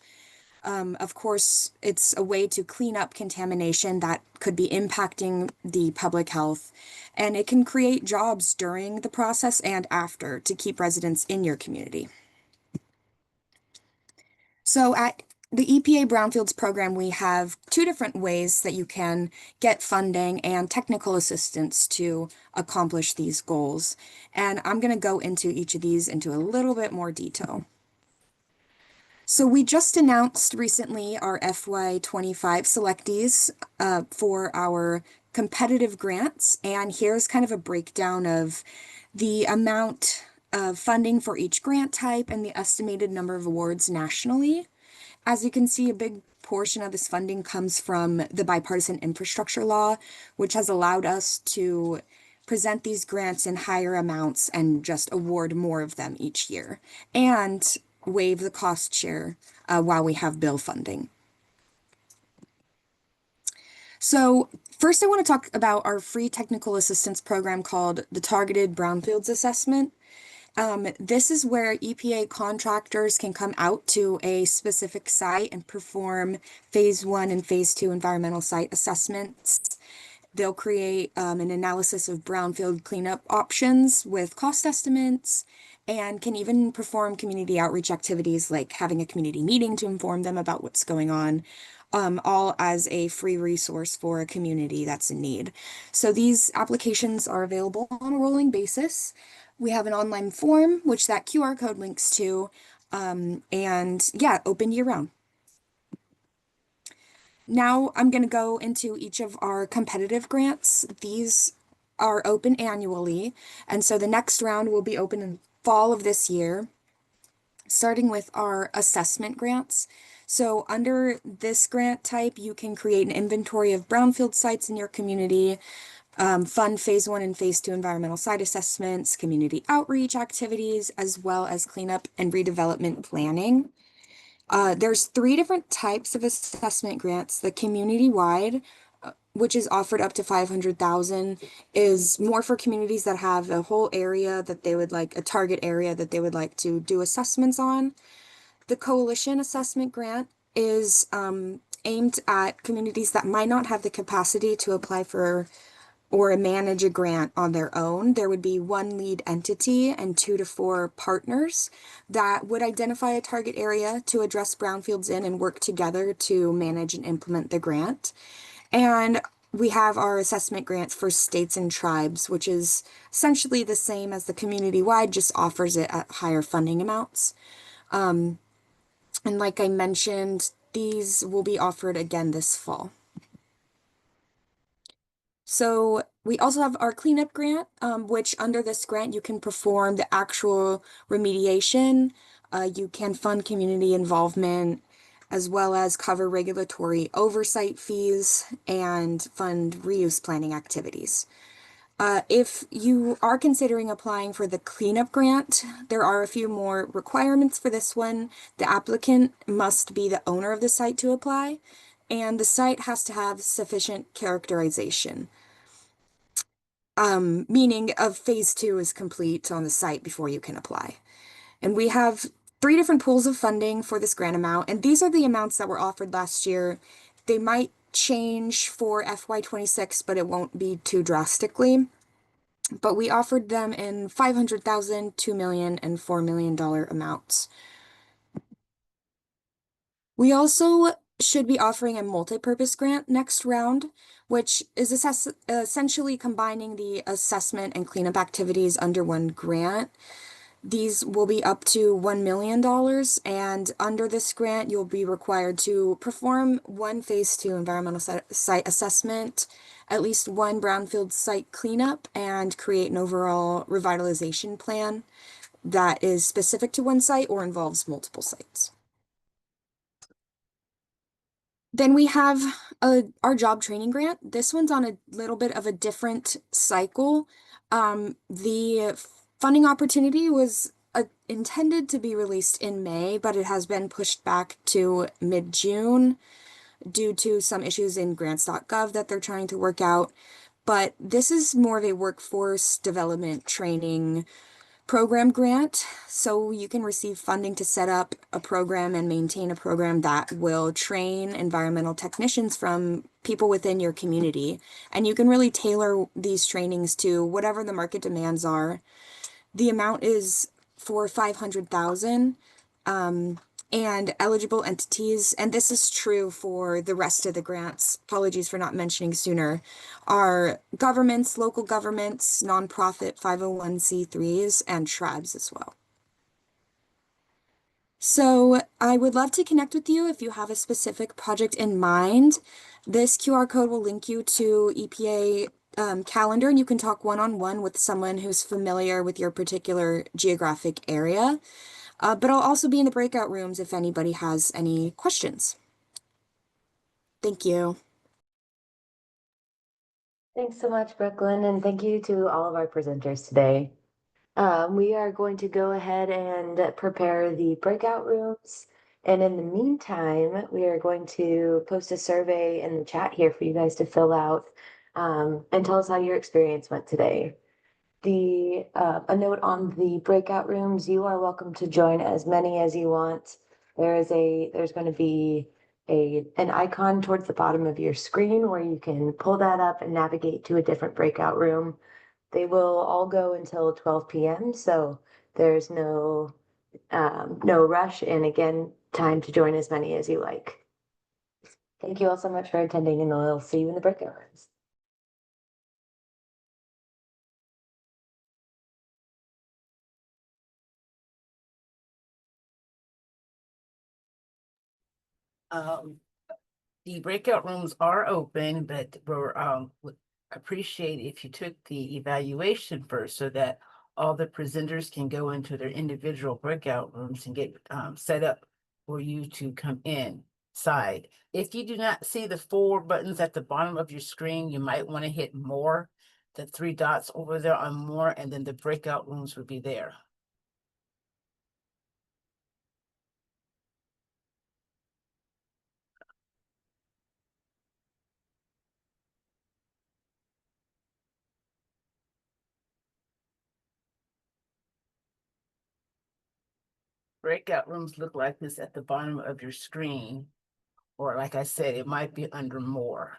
Of course, it's a way to clean up contamination that could be impacting the public health, and it can create jobs during the process and after to keep residents in your community. So at the EPA Brownfields program, we have two different ways that you can get funding and technical assistance to accomplish these goals. And I'm going to go into each of these into a little bit more detail. So we just announced recently our FY25 selectees for our competitive grants, and here's kind of a breakdown of the amount of funding for each grant type and the estimated number of awards nationally. As you can see, a big portion of this funding comes from the bipartisan infrastructure law, which has allowed us to present these grants in higher amounts and just award more of them each year, and waive the cost share while we have bill funding. So first I want to talk about our free technical assistance program called the Targeted Brownfields Assessment. This is where EPA contractors can come out to a specific site and perform phase 1 and phase 2 environmental site assessments. They'll create an analysis of brownfield cleanup options with cost estimates, and can even perform community outreach activities like having a community meeting to inform them about what's going on, all as a free resource for a community that's in need. So these applications are available on a rolling basis. We have an online form, which that QR code links to, and yeah, open year round. Now I'm going to go into each of our competitive grants. These are open annually, and so the next round will be open in fall of this year, starting with our assessment grants. So under this grant type, you can create an inventory of brownfield sites in your community, fund phase 1 and phase 2 environmental site assessments, community outreach activities, as well as cleanup and redevelopment planning. There's 3 different types of assessment grants. The community-wide, which is offered up to $500,000, is more for communities that have a whole area that they would like, a target area that they would like to do assessments on. The coalition assessment grant is aimed at communities that might not have the capacity to apply for or manage a grant on their own. There would be one lead entity and 2 to 4 partners that would identify a target area to address brownfields in and work together to manage and implement the grant. And we have our assessment grants for states and tribes, which is essentially the same as the community-wide, just offers it at higher funding amounts. And like I mentioned, these will be offered again this fall. So we also have our cleanup grant, which under this grant, you can perform the actual remediation. You can fund community involvement, as well as cover regulatory oversight fees and fund reuse planning activities. If you are considering applying for the cleanup grant, there are a few more requirements for this one. The applicant must be the owner of the site to apply, and the site has to have sufficient characterization. Meaning of phase 2 is complete on the site before you can apply. And we have 3 different pools of funding for this grant amount, and these are the amounts that were offered last year. They might change for FY26, but it won't be too drastically. But we offered them in $500,000, $2 million, and $4 million amounts. We also should be offering a multi-purpose grant next round, which is essentially combining the assessment and cleanup activities under one grant. These will be up to $1 million, and under this grant, you'll be required to perform one phase 2 environmental site assessment, at least one brownfield site cleanup, and create an overall revitalization plan that is specific to one site or involves multiple sites. Then we have our job training grant. This one's on a little bit of a different cycle. The funding opportunity was intended to be released in May, but it has been pushed back to mid-June due to some issues in grants.gov that they're trying to work out. But this is more of a workforce development training program grant, so you can receive funding to set up a program and maintain a program that will train environmental technicians from people within your community. And you can really tailor these trainings to whatever the market demands are. The amount is for $500,000, and eligible entities, and this is true for the rest of the grants, apologies for not mentioning sooner, are governments, local governments, nonprofit 501c3s, and tribes as well. So I would love to connect with you if you have a specific project in mind. This QR code will link you to EPA calendar, and you can talk one-on-one with someone who's familiar with your particular geographic area. But I'll also be in the breakout rooms if anybody has any questions. Thank you. Thanks so much, Brooklyn, and thank you to all of our presenters today. We are going to go ahead and prepare the breakout rooms. And in the meantime, we are going to post a survey in the chat here for you guys to fill out and tell us how your experience went today. A note on the breakout rooms, you are welcome to join as many as you want. There's going to be an icon towards the bottom of your screen where you can pull that up and navigate to a different breakout room. They will all go until 12 p.m. So there's no rush, and again, time to join as many as you like. Thank you all so much for attending, and we'll see you in the breakout rooms. The breakout rooms are open, but would appreciate if you took the evaluation first so that all the presenters can go into their individual breakout rooms and get set up for you to come inside. If you do not see the 4 buttons at the bottom of your screen, you might want to hit more, the 3 dots over there on more, and then the breakout rooms would be there. Breakout rooms look like this at the bottom of your screen. Or like I said, it might be under more.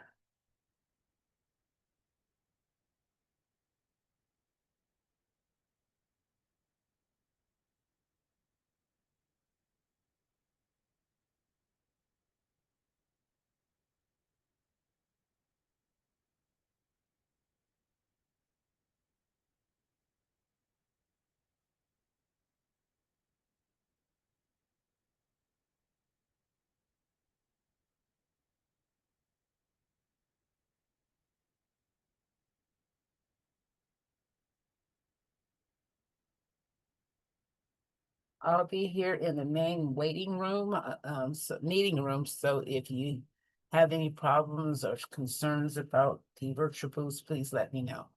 I'll be here in the main waiting room, meeting room. So if you have any problems or concerns about the virtual booths, please let me know.